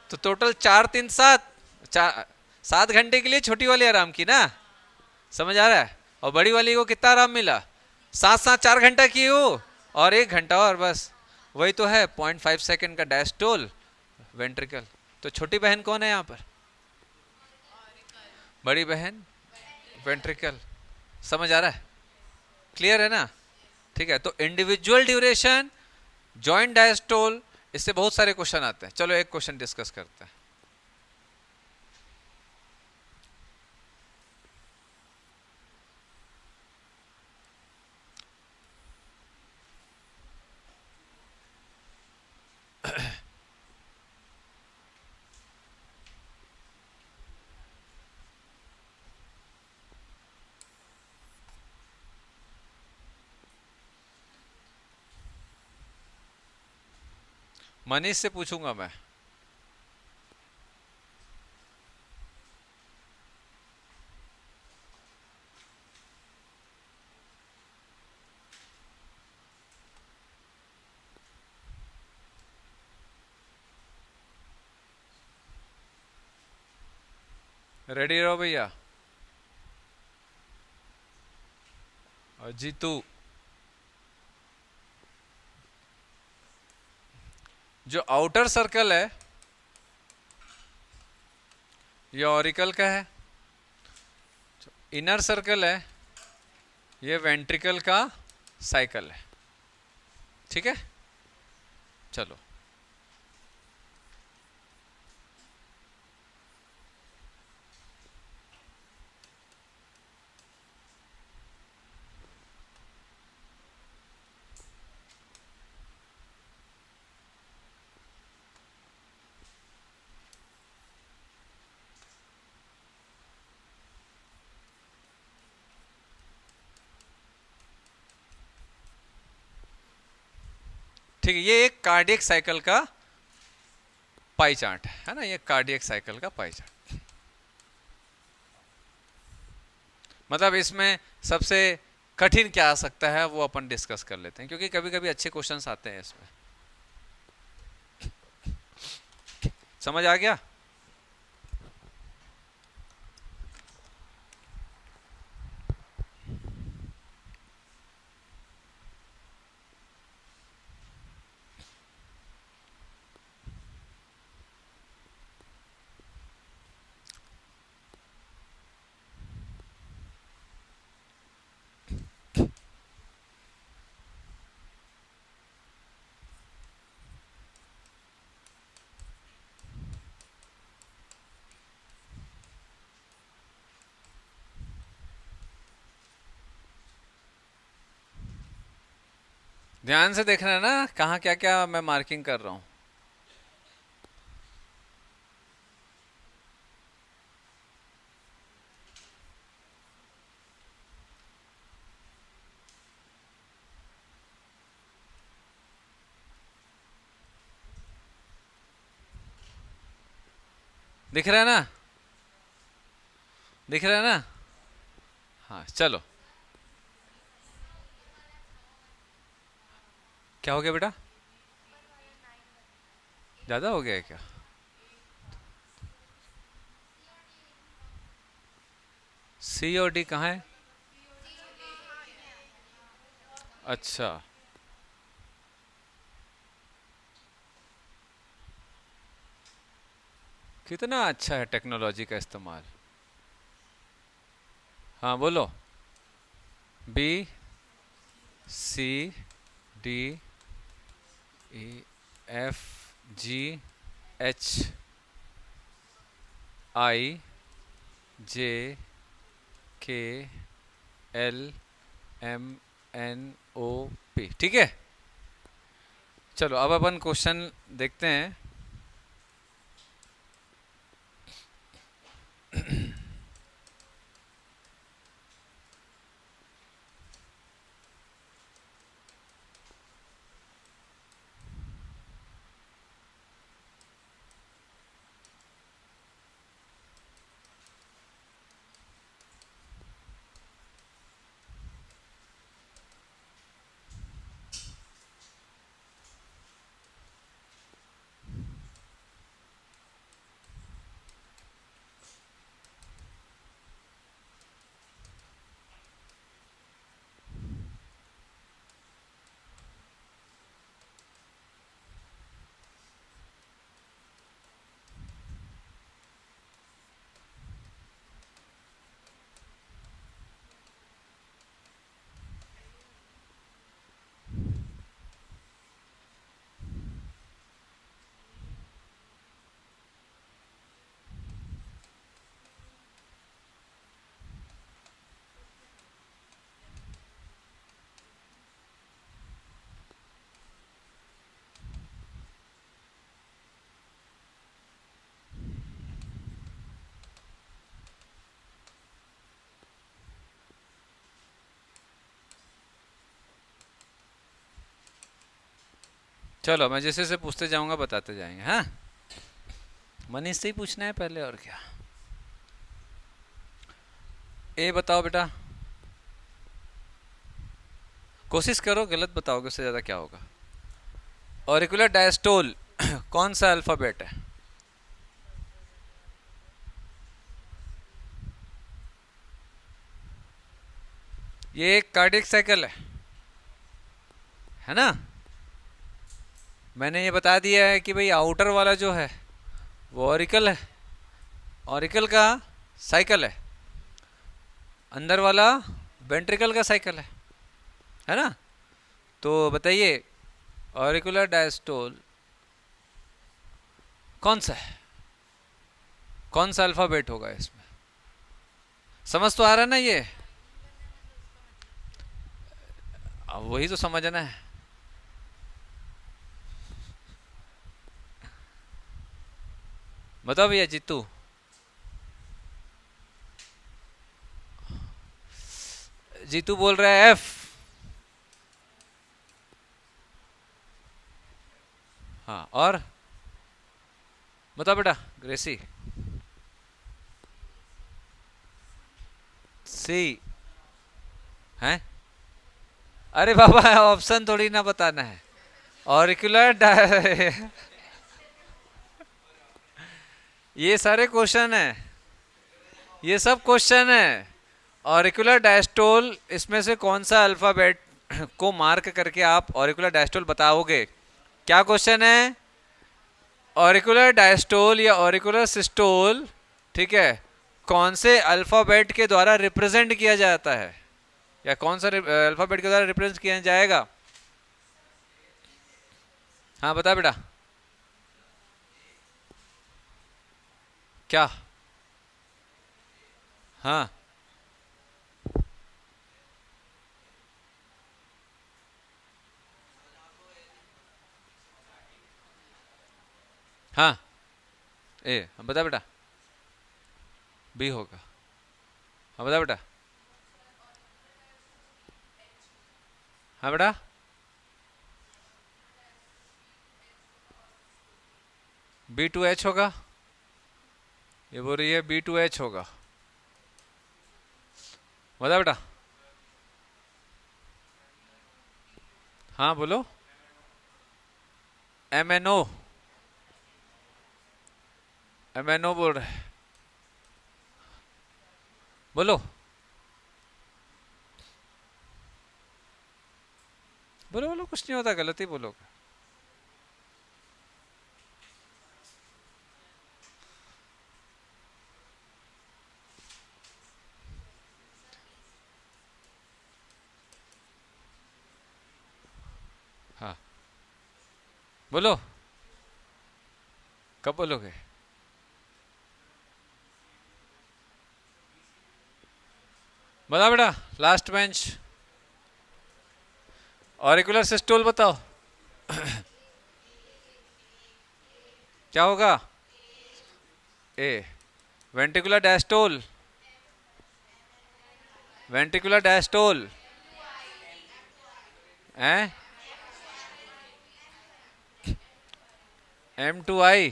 [SPEAKER 1] तो टोटल 4 3 7, 7 घंटे के लिए छोटी वाली आराम की ना। समझ आ रहा है? और बड़ी वाली को कितना आराम मिला? 7 7 4 घंटा की हो और 1 घंटा और बस। वही तो है 0.5 सेकेंड का डायस्टोल वेंट्रिकल। तो छोटी बहन कौन है यहाँ पर? बड़ी बहन वेंट्रिकल। समझ आ रहा है? क्लियर है ना? ठीक है, तो इंडिविजुअल ड्यूरेशन, जॉइंट डायस्टोल, इससे बहुत सारे क्वेश्चन आते हैं। चलो एक क्वेश्चन डिस्कस करते हैं। मनीष से पूछूंगा मैं। रेडी रहो भैया। और जीतू, जो आउटर सर्कल है ये ऑरिकल का है, जो इनर सर्कल है ये वेंट्रिकल का साइकिल है। ठीक है, चलो। ठीक है, ये एक कार्डियक साइकिल का पाई चार्ट है ना, ये कार्डियक साइकिल का पाई चार्ट। मतलब इसमें सबसे कठिन क्या आ सकता है वो अपन डिस्कस कर लेते हैं, क्योंकि कभी कभी अच्छे क्वेश्चंस आते हैं इसमें। समझ आ गया? ध्यान से देखना है ना कहाँ क्या क्या मैं मार्किंग कर रहा हूँ। दिख रहा है ना? दिख रहा है ना? हाँ चलो। क्या हो गया बेटा? ज्यादा हो गया है क्या? सी और डी कहाँ है? अच्छा, कितना अच्छा है टेक्नोलॉजी का इस्तेमाल। हाँ बोलो। B C D E F G H I J K L M N O P. ठीक है, चलो अब अपन क्वेश्चन देखते हैं। चलो मैं जैसे से पूछते जाऊंगा बताते जाएंगे। हाँ, मनीष से ही पूछना है पहले, और क्या। ए बताओ बेटा, कोशिश करो, गलत बताओगे उससे ज्यादा क्या होगा। ऑरिकुलर डायस्टोल कौन सा अल्फाबेट है? ये एक कार्डियक साइकिल है ना। मैंने ये बता दिया है कि भाई आउटर वाला जो है वो ऑरिकल है, ऑरिकल का साइकिल है, अंदर वाला वेंट्रिकल का साइकिल है ना। तो बताइए ऑरिकुलर डायस्टोल कौन सा है, कौन सा अल्फाबेट होगा इसमें? समझ तो आ रहा है ना ये? अब वही तो समझना है। बताओ भैया जीतू। जीतू बोल रहा है एफ। हाँ, और बताओ बेटा ग्रेसी। सी है? अरे बाबा ऑप्शन थोड़ी ना बताना है। ऑरिकुलर ये सारे क्वेश्चन है, ये सब क्वेश्चन है। ऑरिकुलर डायस्टोल इसमें से कौन सा अल्फाबेट को मार्क करके आप ऑरिकुलर डायस्टोल बताओगे? क्या क्वेश्चन है? ऑरिकुलर डायस्टोल या ऑरिकुलर सिस्टोल, ठीक है, कौन से अल्फाबेट के द्वारा रिप्रेजेंट किया जाता है, या कौन सा अल्फाबेट के द्वारा रिप्रेजेंट किया जाएगा? हाँ बता बेटा। क्या? हाँ हाँ, ए बता बेटा। बी होगा। हाँ बता बेटा। हाँ बेटा। B2H होगा। ये बोल रही है B2H होगा। बता बेटा। हाँ बोलो। MNO, MNO बोल रहे हैं, बोलो बोलो बोलो, कुछ नहीं होता, गलत ही बोलोगे। हाँ बोलो, कब बोलोगे? बता बेटा, लास्ट बेंच। ऑरिकुलर सिस्टोल बताओ। क्या होगा? ए। वेंट्रिकुलर डायस्टोल, वेंट्रिकुलर डायस्टोल है M2I।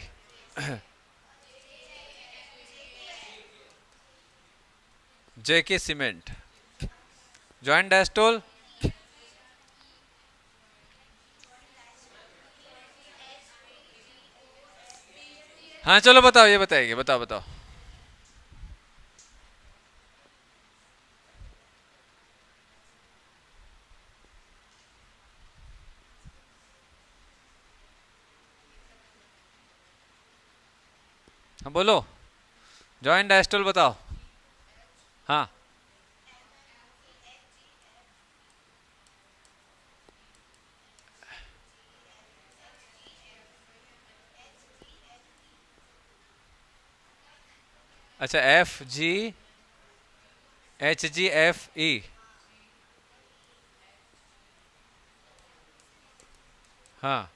[SPEAKER 1] JK cement. Joint diastole हाँ चलो बताओ, ये बताइए, बताओ बताओ। हाँ बोलो, जॉइंट डायस्टोल बताओ। हाँ अच्छा, FGHGFE। हाँ,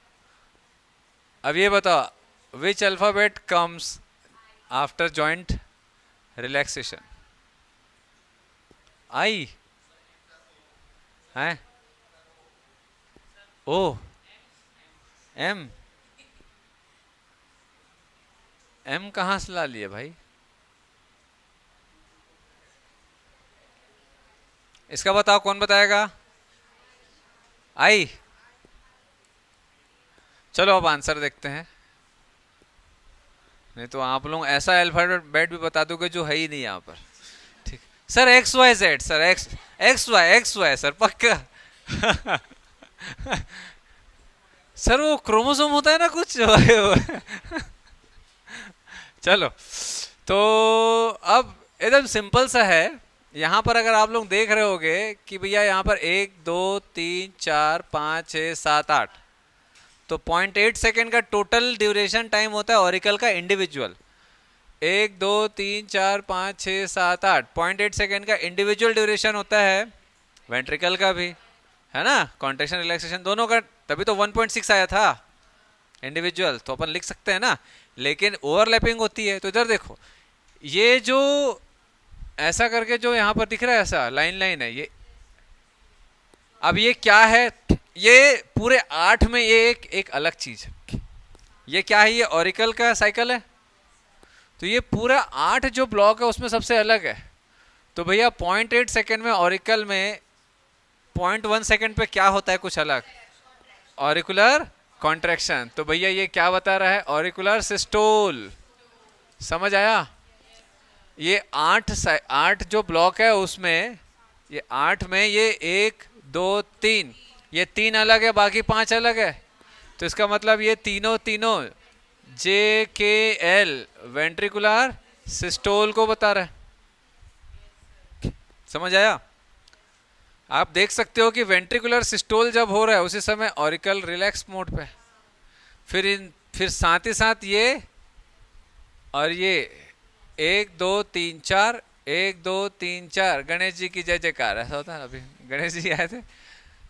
[SPEAKER 1] अब ये बताओ which alphabet comes after joint relaxation? I है? ओ एम एम कहाँ से ला लिए भाई? इसका बताओ, कौन बताएगा? आई। चलो अब आंसर देखते हैं, नहीं तो आप लोग ऐसा अल्फाबेट भी बता दोगे जो है ही नहीं यहाँ पर। ठीक sir, X Y Z sir, X Y sir, पक्का। सर वो क्रोमोसोम होता है ना कुछ। चलो, तो अब एकदम सिंपल सा है। यहाँ पर अगर आप लोग देख रहे होगे कि भैया यहाँ पर 1 2 3 4 5 6 7 8, तो 0.8 सेकेंड का टोटल ड्यूरेशन टाइम होता है ऑरिकल का इंडिविजुअल। 1 2 3 4 5 6 7 8, 0.8 सेकेंड का इंडिविजुअल ड्यूरेशन होता है वेंट्रिकल का भी, है ना, कॉन्ट्रेक्शन रिलैक्सेशन दोनों का। तभी तो 1.6 आया था इंडिविजुअल, तो अपन लिख सकते हैं ना, लेकिन ओवरलैपिंग होती है। तो इधर देखो, ये जो ऐसा करके जो यहाँ पर दिख रहा है, ऐसा लाइन लाइन है ये। अब ये क्या है? ये पूरे 8 में ये एक अलग चीज है। ये क्या है? ये ऑरिकल का साइकिल है। तो ये पूरा 8 जो ब्लॉक है उसमें सबसे अलग है। तो भैया 0.8 सेकेंड में ऑरिकल में 0.1 सेकेंड पे क्या होता है कुछ अलग? Auricular contraction. तो भैया ये क्या बता रहा है? Auricular systole. समझ आया? ये 8 जो ब्लॉक है उसमें, ये 8 में ये 1 2 3, ये 3 अलग है, बाकी 5 अलग है। तो इसका मतलब ये तीनों JKL वेंट्रिकुलर सिस्टोल को बता रहा है। समझ आया? आप देख सकते हो कि वेंट्रिकुलर सिस्टोल जब हो रहा है उसी समय ऑरिकल रिलैक्स मोड पे। फिर साथ ही साथ ये और ये 1 2 3 4, 1 2 3 4, गणेश जी की जय जयकार, ऐसा होता है। अभी गणेश जी आए थे।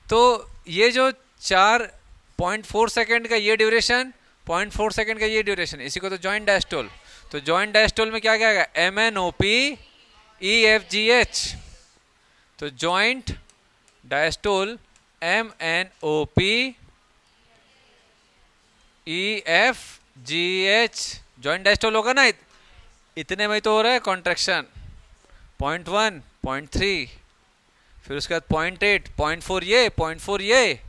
[SPEAKER 1] तो ये जो 4.4 सेकेंड का ये ड्यूरेशन, 0.4 सेकेंड का ये ड्यूरेशन, इसी को तो जॉइंट डायस्टोल। तो जॉइंट डायस्टोल में क्या क्या आएगा? MNOP EFGH। तो joint diastole MNOP EFGH joint diastole होगा ना। इतने में तो हो रहा है कॉन्ट्रैक्शन 0.1 0.3, फिर उसके बाद 0.8 0.4, ये 0.4 ये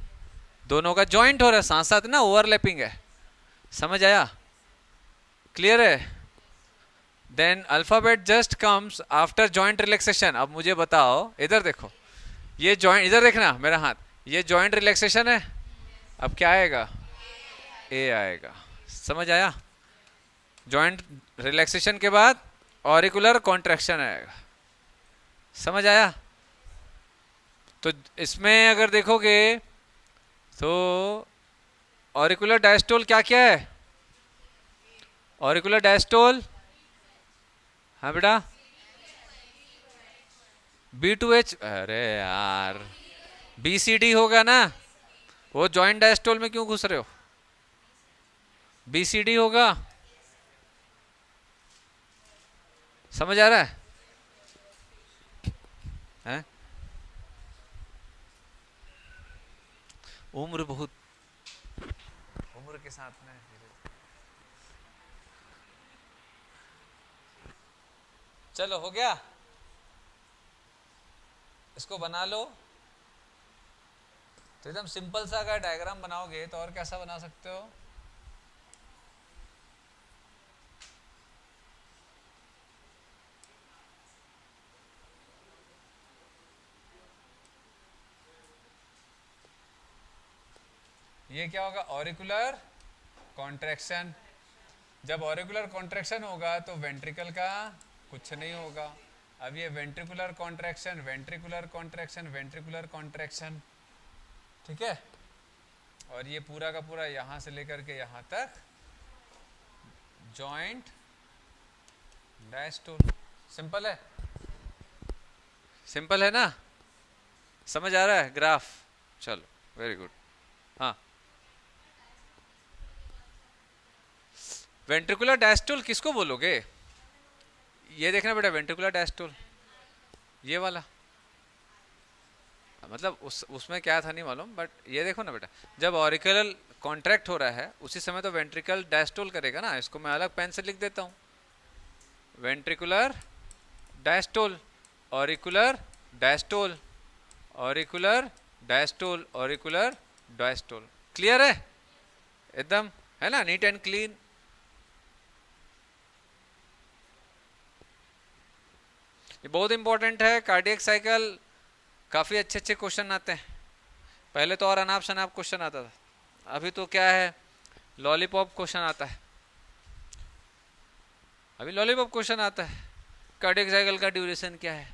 [SPEAKER 1] दोनों का जॉइंट हो रहा है साथ साथ ना, ओवरलैपिंग है। समझ आया? क्लियर है? Then alphabet just comes after joint relaxation. अब मुझे बताओ, इधर देखो, ये जॉइंट, इधर देखना मेरा हाथ, ये जॉइंट रिलैक्सेशन है। अब क्या आएगा? ए आएगा। समझ आया? जॉइंट रिलैक्सेशन के बाद ऑरिकुलर कॉन्ट्रैक्शन आएगा। समझ आया? तो इसमें अगर देखोगे तो ऑरिकुलर डायस्टोल क्या क्या है? ऑरिकुलर डायस्टोल, हाँ बेटा, B2H, अरे यार BCD होगा ना। वो जॉइंट डायस्टोल में क्यों घुस रहे हो? BCD होगा। समझ आ रहा है? उम्र बहुत, उम्र के साथ में चलो हो गया। इसको बना लो। तो एकदम सिंपल सा अगर डायग्राम बनाओगे तो और कैसा बना सकते हो? ये क्या होगा? Auricular contraction. जब ऑरिकुलर कॉन्ट्रैक्शन होगा तो वेंट्रिकल का कुछ नहीं होगा। अब ये ventricular contraction, ventricular contraction, ventricular contraction, ठीक है। और ये पूरा का पूरा यहां से लेकर के यहां तक जॉइंट डायस्टोल। सिंपल है? सिंपल है ना? समझ आ रहा है ग्राफ? चलो वेरी गुड। हाँ, वेंट्रिकुलर डायस्टोल किसको बोलोगे? ये देखना बेटा, वेंट्रिकुलर डायस्टोल ये वाला, मतलब उसमें क्या था नहीं मालूम, बट ये देखो ना बेटा, जब ऑरिकुलर कॉन्ट्रैक्ट हो रहा है उसी समय तो वेंट्रिकल डायस्टोल करेगा ना। इसको मैं अलग पेन से लिख देता हूँ, ventricular diastole, auricular diastole, auricular diastole, auricular diastole. Clear है एकदम, है ना, नीट एंड क्लीन। ये बहुत इंपॉर्टेंट है। कार्डियक साइकिल काफी अच्छे अच्छे क्वेश्चन आते हैं। पहले तो और अनाप शनाप क्वेश्चन आता था, अभी तो क्या है, लॉलीपॉप क्वेश्चन आता है। अभी लॉलीपॉप क्वेश्चन आता है, कार्डियक साइकिल का ड्यूरेशन क्या है।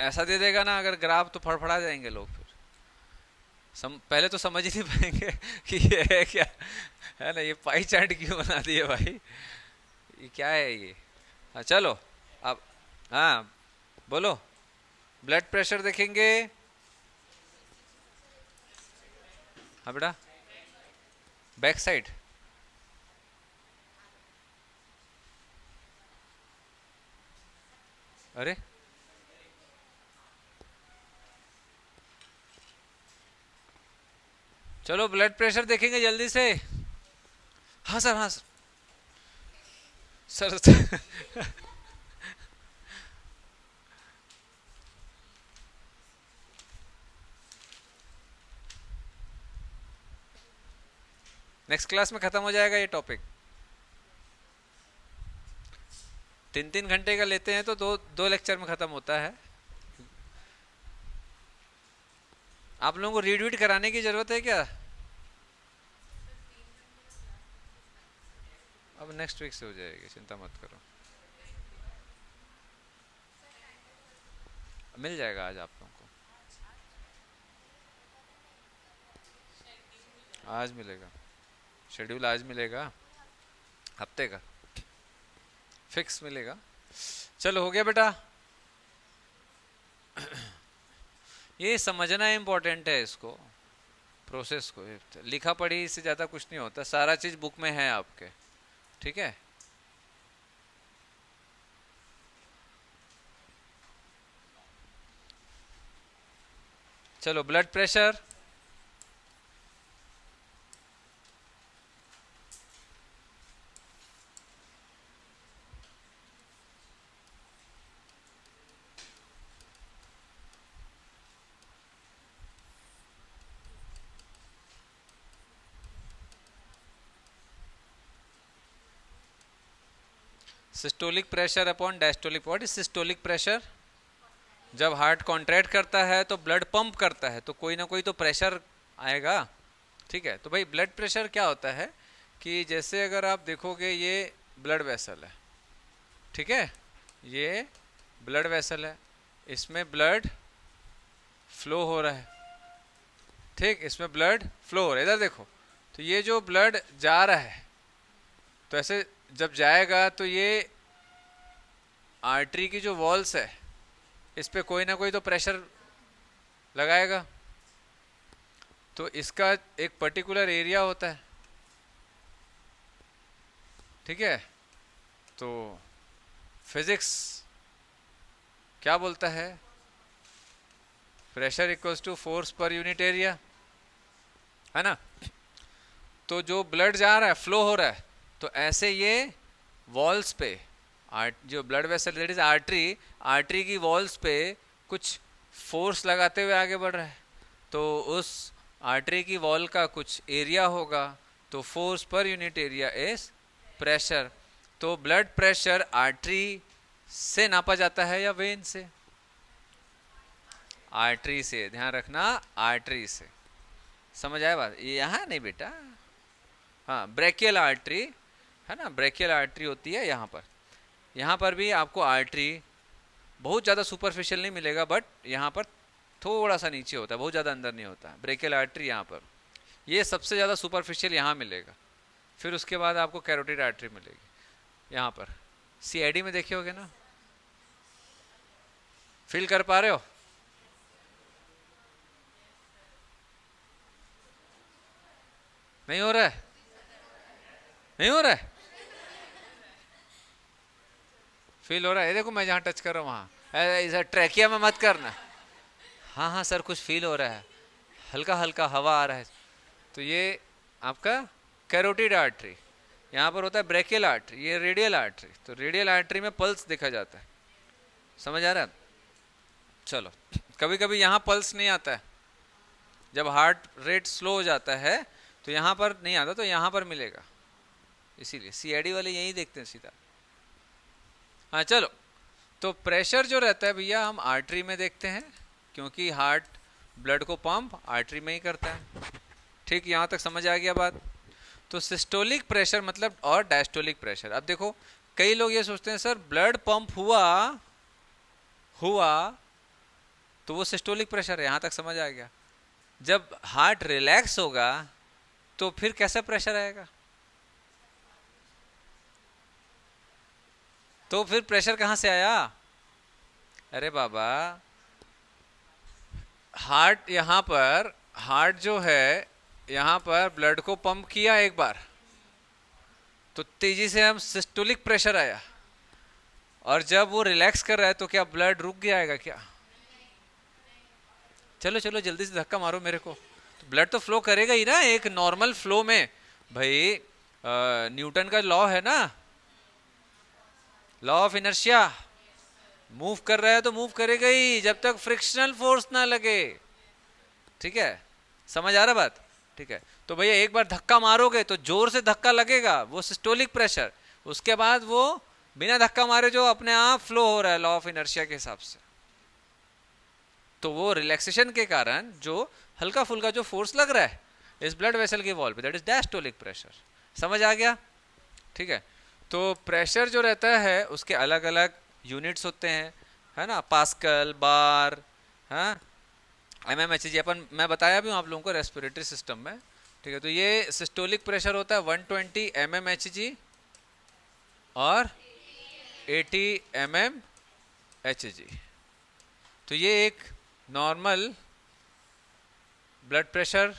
[SPEAKER 1] ऐसा दे देगा ना अगर ग्राफ, तो फड़फड़ा जाएंगे लोग फिर। पहले तो समझ ही नहीं पाएंगे कि ये है क्या, है ना, ये पाई चार्ट क्यों बना दिए भाई, ये क्या है ये। हाँ चलो अब, हाँ बोलो। ब्लड प्रेशर देखेंगे। हाँ बेटा, बैक साइड। अरे चलो ब्लड प्रेशर देखेंगे जल्दी से। हाँ सर, हाँ सर, सर नेक्स्ट क्लास में खत्म हो जाएगा ये टॉपिक। 3-3 घंटे का लेते हैं तो दो दो लेक्चर में खत्म होता है। आप लोगों को रीड वीड कराने की जरूरत है क्या? अब नेक्स्ट वीक से हो जाएगी, चिंता मत करो, मिल जाएगा आज आप लोगों को, आज मिलेगा शेड्यूल, आज मिलेगा, हफ्ते का फिक्स मिलेगा। चलो हो गया बेटा। ये समझना इम्पोर्टेंट है, इसको प्रोसेस को, लिखा पढ़ी से ज़्यादा कुछ नहीं होता, सारा चीज़ बुक में है आपके, ठीक है। चलो blood pressure, systolic pressure upon diastolic. What is systolic pressure? जब हार्ट कॉन्ट्रैक्ट करता है तो ब्लड पंप करता है, तो कोई ना कोई तो प्रेशर आएगा, ठीक है। तो भाई ब्लड प्रेशर क्या होता है कि जैसे अगर आप देखोगे ये ब्लड वेसल है, ठीक है, ये ब्लड वेसल है, इसमें ब्लड फ्लो हो रहा है, ठीक, इसमें ब्लड फ्लो हो रहा है, इधर देखो। तो ये जो ब्लड जा रहा है, तो ऐसे जब जाएगा तो ये आर्टरी की जो वॉल्स है इस पे कोई ना कोई तो प्रेशर लगाएगा। तो इसका एक पर्टिकुलर एरिया होता है, ठीक है। तो फिजिक्स क्या बोलता है? Pressure equals to force per unit area, है ना। तो जो ब्लड जा रहा है, फ्लो हो रहा है, तो ऐसे ये वॉल्स पे, जो blood vessel that is artery, artery की वॉल्स पे कुछ फोर्स लगाते हुए आगे बढ़ रहा है, तो उस आर्टरी की वॉल का कुछ एरिया होगा, तो force per unit area is pressure. तो ब्लड प्रेशर आर्टरी से नापा जाता है या वेन से? आर्टरी से, ध्यान रखना, आर्टरी से। समझ आया बात? ये यहाँ नहीं बेटा, हाँ ब्रेकियल आर्टरी है ना, ब्रेकियल आर्टरी होती है यहाँ पर। यहाँ पर भी आपको आर्टरी बहुत ज़्यादा सुपरफिशियल नहीं मिलेगा, बट यहाँ पर थोड़ा सा नीचे होता है, बहुत ज़्यादा अंदर नहीं होता। ब्रेकियल आर्टरी यहाँ पर, ये सबसे ज़्यादा सुपरफिशियल यहाँ मिलेगा, फिर उसके बाद आपको कैरोटिड आर्टरी मिलेगी यहाँ पर। सीआईडी में देखे होगे ना, फील कर पा रहे हो? नहीं हो रहा है, नहीं हो रहा है, फील हो रहा है? देखो मैं जहाँ टच कर रहा हूँ वहाँ, ऐसा ट्रैकिया में मत करना। हाँ हाँ सर कुछ फील हो रहा है, हल्का हल्का हवा आ रहा है, तो ये आपका कैरोटिड आर्टरी। यहाँ पर होता है ब्रेकियल आर्टरी, ये रेडियल आर्टरी। तो रेडियल आर्टरी में पल्स देखा जाता है, समझ आ रहा है? चलो, कभी कभी यहाँ पल्स नहीं आता है, जब हार्ट रेट स्लो हो जाता है तो यहाँ पर नहीं आता, तो यहाँ पर मिलेगा, इसीलिए सीआईडी वाले यही देखते हैं सीधा। हाँ चलो, तो प्रेशर जो रहता है भैया हम आर्टरी में देखते हैं, क्योंकि हार्ट ब्लड को पंप आर्टरी में ही करता है। ठीक, यहाँ तक समझ आ गया बात? तो सिस्टोलिक प्रेशर मतलब और डायस्टोलिक प्रेशर। अब देखो, कई लोग ये सोचते हैं सर ब्लड पंप हुआ तो वो सिस्टोलिक प्रेशर है, यहाँ तक समझ आ गया। जब हार्ट रिलैक्स होगा तो फिर कैसा प्रेशर आएगा? तो फिर प्रेशर कहाँ से आया? अरे बाबा, हार्ट जो है यहाँ पर ब्लड को पंप किया एक बार, तो तेजी से हम सिस्टोलिक प्रेशर आया, और जब वो रिलैक्स कर रहा है तो क्या ब्लड रुक जाएगा क्या? चलो चलो जल्दी से धक्का मारो मेरे को। तो ब्लड तो फ्लो करेगा ही ना एक नॉर्मल फ्लो में भाई। न्यूटन का लॉ है ना, लॉ ऑफ इनर्शिया। मूव कर रहा है तो मूव करेगा ही जब तक फ्रिक्शनल फोर्स ना लगे। ठीक है, समझ आ रहा बात? ठीक है, तो भैया एक बार धक्का मारोगे तो जोर से धक्का लगेगा, वो सिस्टोलिक प्रेशर। उसके बाद वो बिना धक्का मारे जो अपने आप फ्लो हो रहा है लॉ ऑफ इनर्शिया के हिसाब से, तो वो रिलैक्सेशन के कारण जो हल्का फुल्का जो फोर्स लग रहा है इस ब्लड वेसल के वॉल पे, दैट इज डायस्टोलिक प्रेशर। समझ आ गया? ठीक है, तो प्रेशर जो रहता है उसके अलग अलग यूनिट्स होते हैं, है ना, पास्कल, बार, हाँ, mmHg अपन मैं बताया भी हूँ आप लोगों को रेस्पिरेटरी सिस्टम में। ठीक है, तो ये सिस्टोलिक प्रेशर होता है 120 mmHg और 80 mmHg। तो ये एक नॉर्मल ब्लड प्रेशर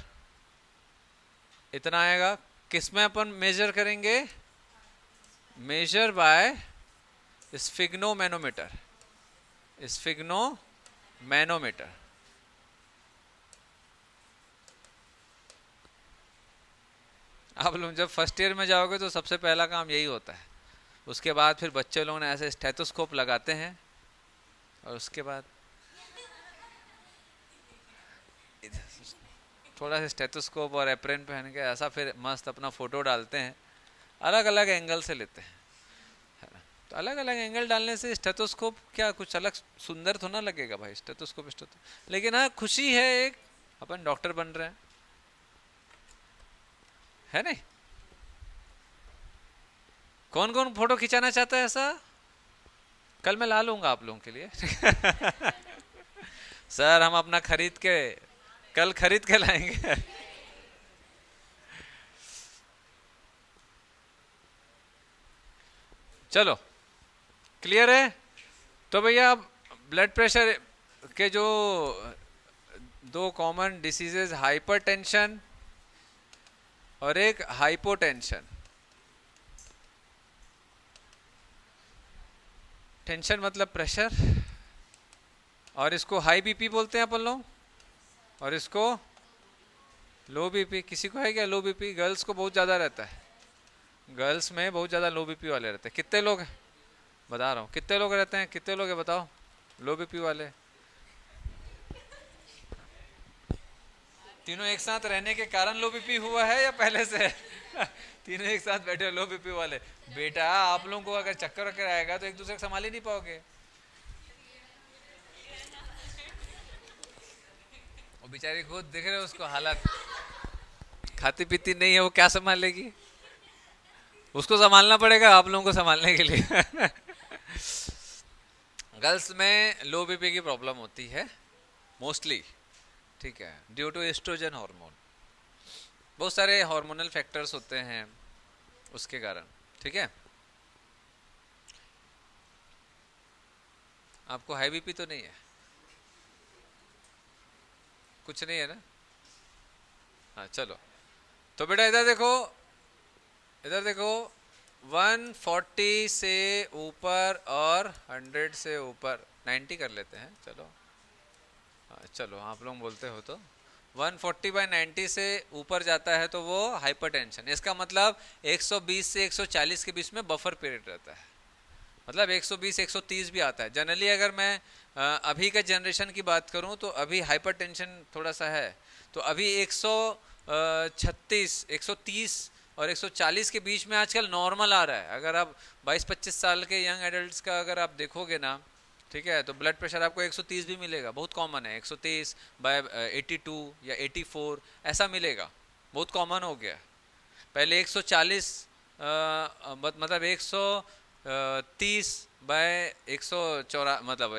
[SPEAKER 1] इतना आएगा। किसमें अपन मेजर करेंगे? Measure by sphygmomanometer. स्फिग्नोमैनोमीटर। आप लोग जब फर्स्ट ईयर में जाओगे तो सबसे पहला काम यही होता है। उसके बाद फिर बच्चे लोग ने ऐसे स्टेथोस्कोप लगाते हैं, और उसके बाद थोड़ा सा स्टेथोस्कोप और एप्रन पहन के ऐसा फिर मस्त अपना फोटो डालते हैं, अलग अलग एंगल से लेते हैं, है ना। तो अलग अलग एंगल डालने से स्टेथोस्कोप क्या कुछ अलग सुंदर तो ना लगेगा भाई, स्टेथोस्कोप लेकिन हाँ खुशी है एक, अपन डॉक्टर बन रहे हैं, है नहीं? कौन कौन फोटो खिंचाना चाहता है ऐसा? कल मैं ला लूंगा आप लोगों के लिए। सर हम अपना कल खरीद के लाएंगे। चलो, क्लियर है? तो भैया ब्लड प्रेशर के जो दो कॉमन डिसीजेज, हाइपरटेंशन और एक हाइपोटेंशन। टेंशन मतलब प्रेशर, और इसको हाई बीपी बोलते हैं अपन लोग, और इसको लो बीपी। किसी को है क्या लो बीपी? गर्ल्स को बहुत ज़्यादा रहता है, गर्ल्स में बहुत ज़्यादा लो बीपी वाले रहते हैं। कितने लोग हैं बता रहा हूँ, कितने लोग रहते हैं? कितने लोग हैं बताओ लो बीपी वाले? तीनों एक साथ रहने के कारण लो बीपी हुआ है या पहले से? तीनों एक साथ बैठे लो बीपी वाले। बेटा आप लोगों को अगर चक्कर वक्कर आएगा तो एक दूसरे को संभाल ही नहीं पाओगे। वो बेचारी खुद देख रहे हो उसको हालत, खाती पीती नहीं है, वो क्या संभालेगी? उसको संभालना पड़ेगा आप लोगों को संभालने के लिए। गर्ल्स में लो बीपी की प्रॉब्लम होती है मोस्टली, ठीक है, ड्यू टू एस्ट्रोजन हार्मोन। बहुत सारे हार्मोनल फैक्टर्स होते हैं उसके कारण, ठीक है। आपको हाई बीपी तो नहीं है? कुछ नहीं है ना? हाँ चलो, तो बेटा इधर देखो, इधर देखो, 140 से ऊपर और 100 से ऊपर, 90 कर लेते हैं, चलो। हाँ चलो, आप लोग बोलते हो तो 140/90 से ऊपर जाता है तो वो हाइपरटेंशन। इसका मतलब 120 से 140 के बीच में बफर पीरियड रहता है, मतलब 120 130 भी आता है जनरली। अगर मैं अभी का जनरेशन की बात करूं तो अभी हाइपरटेंशन थोड़ा सा है, तो अभी 136 130 और 140 के बीच में आजकल नॉर्मल आ रहा है। अगर आप 22-25 साल के यंग एडल्ट्स का अगर आप देखोगे ना, ठीक है, तो ब्लड प्रेशर आपको 130 भी मिलेगा, बहुत कॉमन है। 130/82 या 84 ऐसा मिलेगा, बहुत कॉमन हो गया। पहले 140 मतलब 130/104 मतलब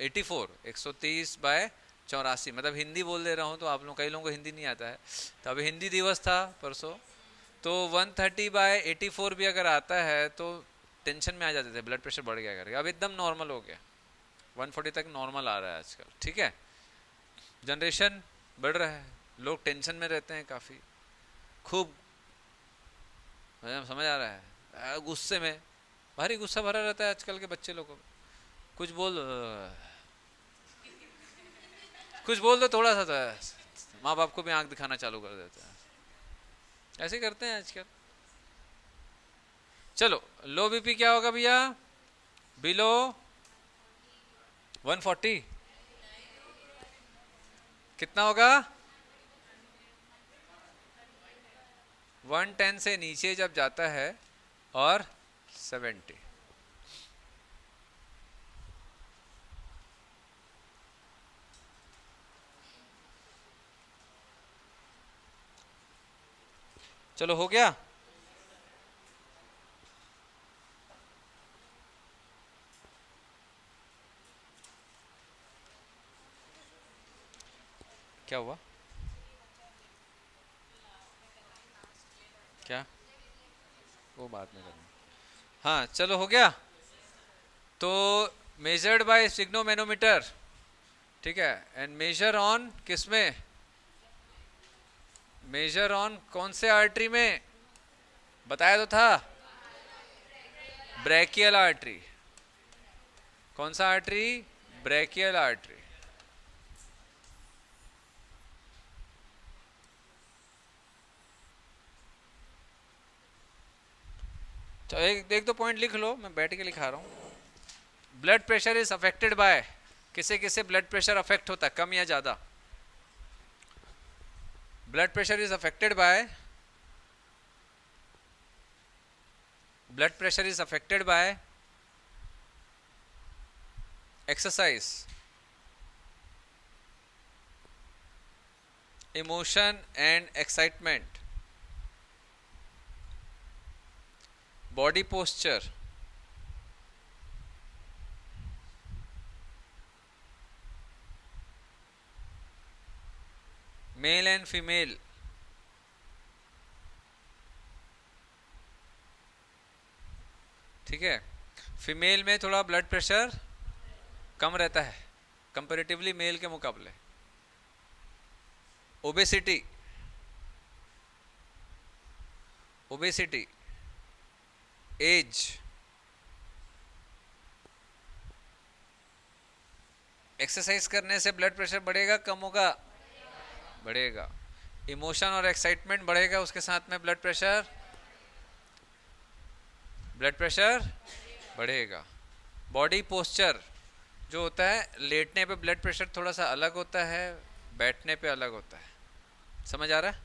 [SPEAKER 1] 84 130/84, मतलब हिंदी बोल दे रहा हूँ तो आप लोग, कई लोगों को हिंदी नहीं आता है, तो अभी हिंदी दिवस था परसों, तो 130/84 भी अगर आता है तो टेंशन में आ जाते थे, ब्लड प्रेशर बढ़ गया करके। अब एकदम नॉर्मल हो गया, 140 तक नॉर्मल आ रहा है आजकल। ठीक है, जनरेशन बढ़ रहा है, लोग टेंशन में रहते हैं काफ़ी, खूब समझ आ रहा है, गुस्से में, भारी गुस्सा भरा रहता है आजकल के बच्चे लोगों को। कुछ बोल कुछ बोल दो थोड़ा सा तो माँ बाप को भी आंख दिखाना चालू कर देते हैं, ऐसे करते हैं आजकल। चलो, लो बीपी क्या होगा भैया? बिलो 140 कितना होगा? 110 से नीचे जब जाता है और 70। चलो हो गया। क्या हुआ? क्या? वो बाद में करेंगे। हाँ चलो हो गया। तो मेजर्ड बाय सिग्नोमेनोमीटर, ठीक है, एंड मेजर ऑन किस में? मेजर ऑन कौन से आर्टरी में? बताया तो था, ब्रैकियल आर्टरी। कौन सा आर्टरी? Brachial artery. तो एक दो पॉइंट लिख लो, मैं बैठ के लिखा रहा हूँ। Blood pressure is affected by, किसे किसे ब्लड प्रेशर अफेक्ट होता है, कम या ज्यादा? Blood pressure is affected by, blood pressure is affected by exercise, emotion and excitement, body posture, male and female, ठीक है, फीमेल में थोड़ा ब्लड प्रेशर कम रहता है कंपैरेटिवली मेल के मुकाबले। ओबेसिटी, ओबेसिटी, एज, एक्सरसाइज करने से ब्लड प्रेशर बढ़ेगा कम होगा? बढ़ेगा। इमोशन और एक्साइटमेंट बढ़ेगा, उसके साथ में ब्लड प्रेशर बढ़ेगा। बॉडी पोस्चर जो होता है, लेटने पे ब्लड प्रेशर थोड़ा सा अलग होता है, बैठने पे अलग होता है, समझ आ रहा है?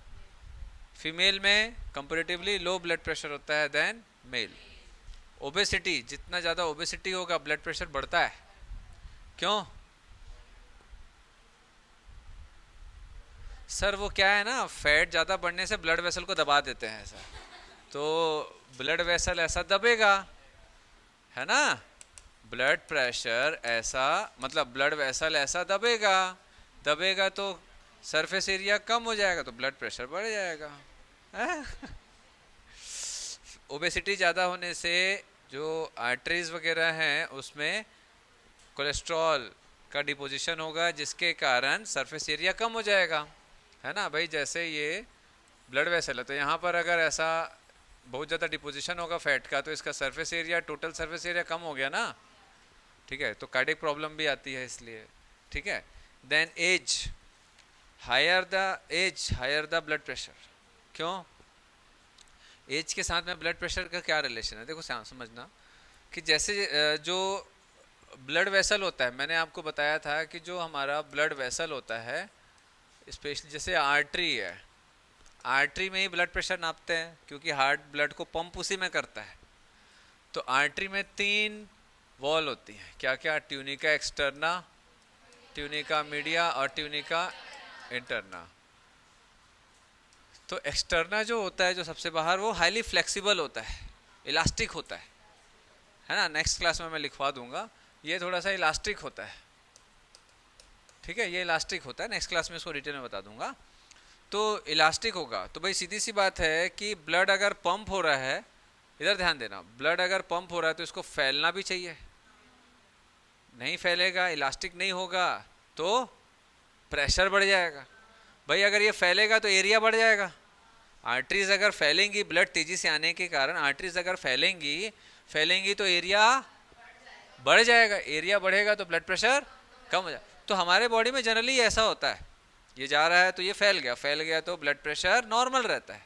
[SPEAKER 1] फीमेल में कंपैरेटिवली लो ब्लड प्रेशर होता है देन मेल। ओबेसिटी, जितना ज़्यादा ओबेसिटी होगा ब्लड प्रेशर बढ़ता है। क्यों सर? वो क्या है ना, फैट ज़्यादा बढ़ने से ब्लड वेसल को दबा देते हैं ऐसा, तो ब्लड वेसल ऐसा दबेगा, है ना? ब्लड प्रेशर ऐसा, मतलब ब्लड वेसल ऐसा दबेगा, दबेगा तो सरफेस एरिया कम हो जाएगा, तो ब्लड प्रेशर बढ़ जाएगा। ओबेसिटी ज़्यादा होने से जो आर्टरीज वगैरह हैं उसमें कोलेस्ट्रॉल का डिपोजिशन होगा, जिसके कारण सरफेस एरिया कम हो जाएगा, है ना भाई? जैसे ये ब्लड वेसल है, तो यहाँ पर अगर ऐसा बहुत ज़्यादा डिपोजिशन होगा फैट का, तो इसका surface area, total surface area कम हो गया ना, ठीक है, तो कार्डियक प्रॉब्लम भी आती है इसलिए, ठीक है। Then age, higher the age higher the blood pressure. क्यों? एज के साथ में ब्लड प्रेशर का क्या रिलेशन है? देखो समझना कि जैसे जो ब्लड वेसल होता है, मैंने आपको बताया था कि जो हमारा ब्लड वेसल होता है, स्पेशली जैसे आर्टरी है, आर्टरी में ही ब्लड प्रेशर नापते हैं क्योंकि हार्ट ब्लड को पंप उसी में करता है। तो आर्टरी में 3 वॉल होती हैं, क्या क्या? ट्यूनिका एक्सटर्ना, ट्यूनिका मीडिया और ट्यूनिका इंटरना। तो एक्सटर्ना जो होता है, जो सबसे बाहर, वो हाईली फ्लेक्सिबल होता है, इलास्टिक होता है ना? नेक्स्ट क्लास में मैं लिखवा दूंगा, ये थोड़ा सा इलास्टिक होता है, ठीक है? ये इलास्टिक होता है, नेक्स्ट क्लास में इसको डिटेल में बता दूंगा। तो इलास्टिक होगा तो भाई सीधी सी बात है कि ब्लड अगर पंप हो रहा है, इधर ध्यान देना, ब्लड अगर पंप हो रहा है तो इसको फैलना भी चाहिए। नहीं फैलेगा, इलास्टिक नहीं होगा तो प्रेशर बढ़ जाएगा। भाई अगर ये फैलेगा तो एरिया बढ़ जाएगा। आर्टरीज अगर फैलेंगी, ब्लड तेजी से आने के कारण आर्टरीज अगर फैलेंगी तो एरिया बढ़ जाएगा। एरिया बढ़ेगा तो ब्लड प्रेशर कम हो जाएगा। तो हमारे बॉडी में जनरली ऐसा होता है, ये जा रहा है तो ये फैल गया तो ब्लड प्रेशर नॉर्मल रहता है,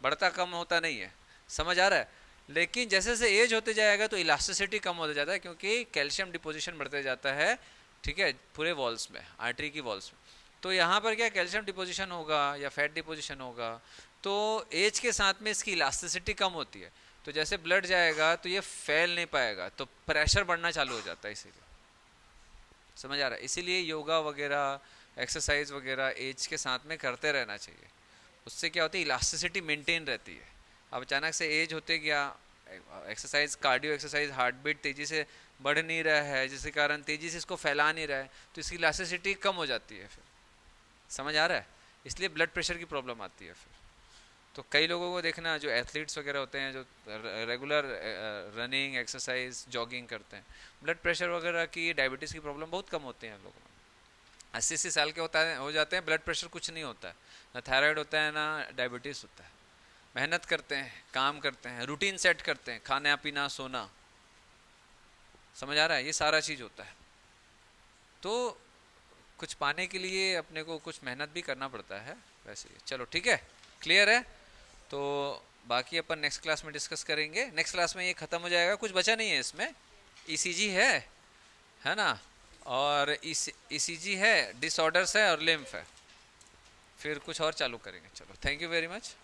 [SPEAKER 1] बढ़ता कम होता नहीं है। समझ आ रहा है? लेकिन जैसे जैसे एज होते जाएगा तो इलास्टिसिटी कम होता जाता है क्योंकि कैल्शियम डिपोजिशन बढ़ते जाता है, ठीक है, पूरे वॉल्स में, आर्टरी की वॉल्स में। तो यहाँ पर क्या कैल्शियम डिपोजिशन होगा या फैट डिपोजिशन होगा, तो एज के साथ में इसकी इलास्टिसिटी कम होती है। तो जैसे ब्लड जाएगा तो ये फैल नहीं पाएगा, तो प्रेशर बढ़ना चालू हो जाता है। इसीलिए समझ आ रहा है? इसीलिए योगा वगैरह, एक्सरसाइज वगैरह एज के साथ में करते रहना चाहिए। उससे क्या होती है, इलास्टिसिटी मेंटेन रहती है। अब अचानक से एज होते गया, exercise, cardio exercise, heart beat तेज़ी से बढ़ नहीं रहा है, जिसके कारण तेज़ी से इसको फैला नहीं रहा है, तो इसकी इलास्टिसिटी कम हो जाती है फिर। समझ आ रहा है? इसलिए ब्लड प्रेशर की प्रॉब्लम आती है फिर। तो कई लोगों को देखना, जो एथलीट्स वगैरह होते हैं, जो रेगुलर रनिंग, एक्सरसाइज, जॉगिंग करते हैं, ब्लड प्रेशर वगैरह की, डायबिटीज़ की प्रॉब्लम बहुत कम होती है लोगों में। 80 साल के हो जाते हैं, ब्लड प्रेशर कुछ नहीं होता है, ना थायराइड होता है ना डायबिटीज़ होता है। मेहनत करते हैं, काम करते हैं, रूटीन सेट करते हैं, खाना पीना सोना। समझ आ रहा है? ये सारा चीज़ होता है। तो कुछ पाने के लिए अपने को कुछ मेहनत भी करना पड़ता है वैसे ही। चलो ठीक है, क्लियर है? तो बाकी अपन नेक्स्ट क्लास में डिस्कस करेंगे। नेक्स्ट क्लास में ये ख़त्म हो जाएगा, कुछ बचा नहीं है इसमें। ईसीजी है ना, और ईसीजी है, डिसऑर्डर्स है और लिम्फ है, फिर कुछ और चालू करेंगे। चलो, थैंक यू वेरी मच।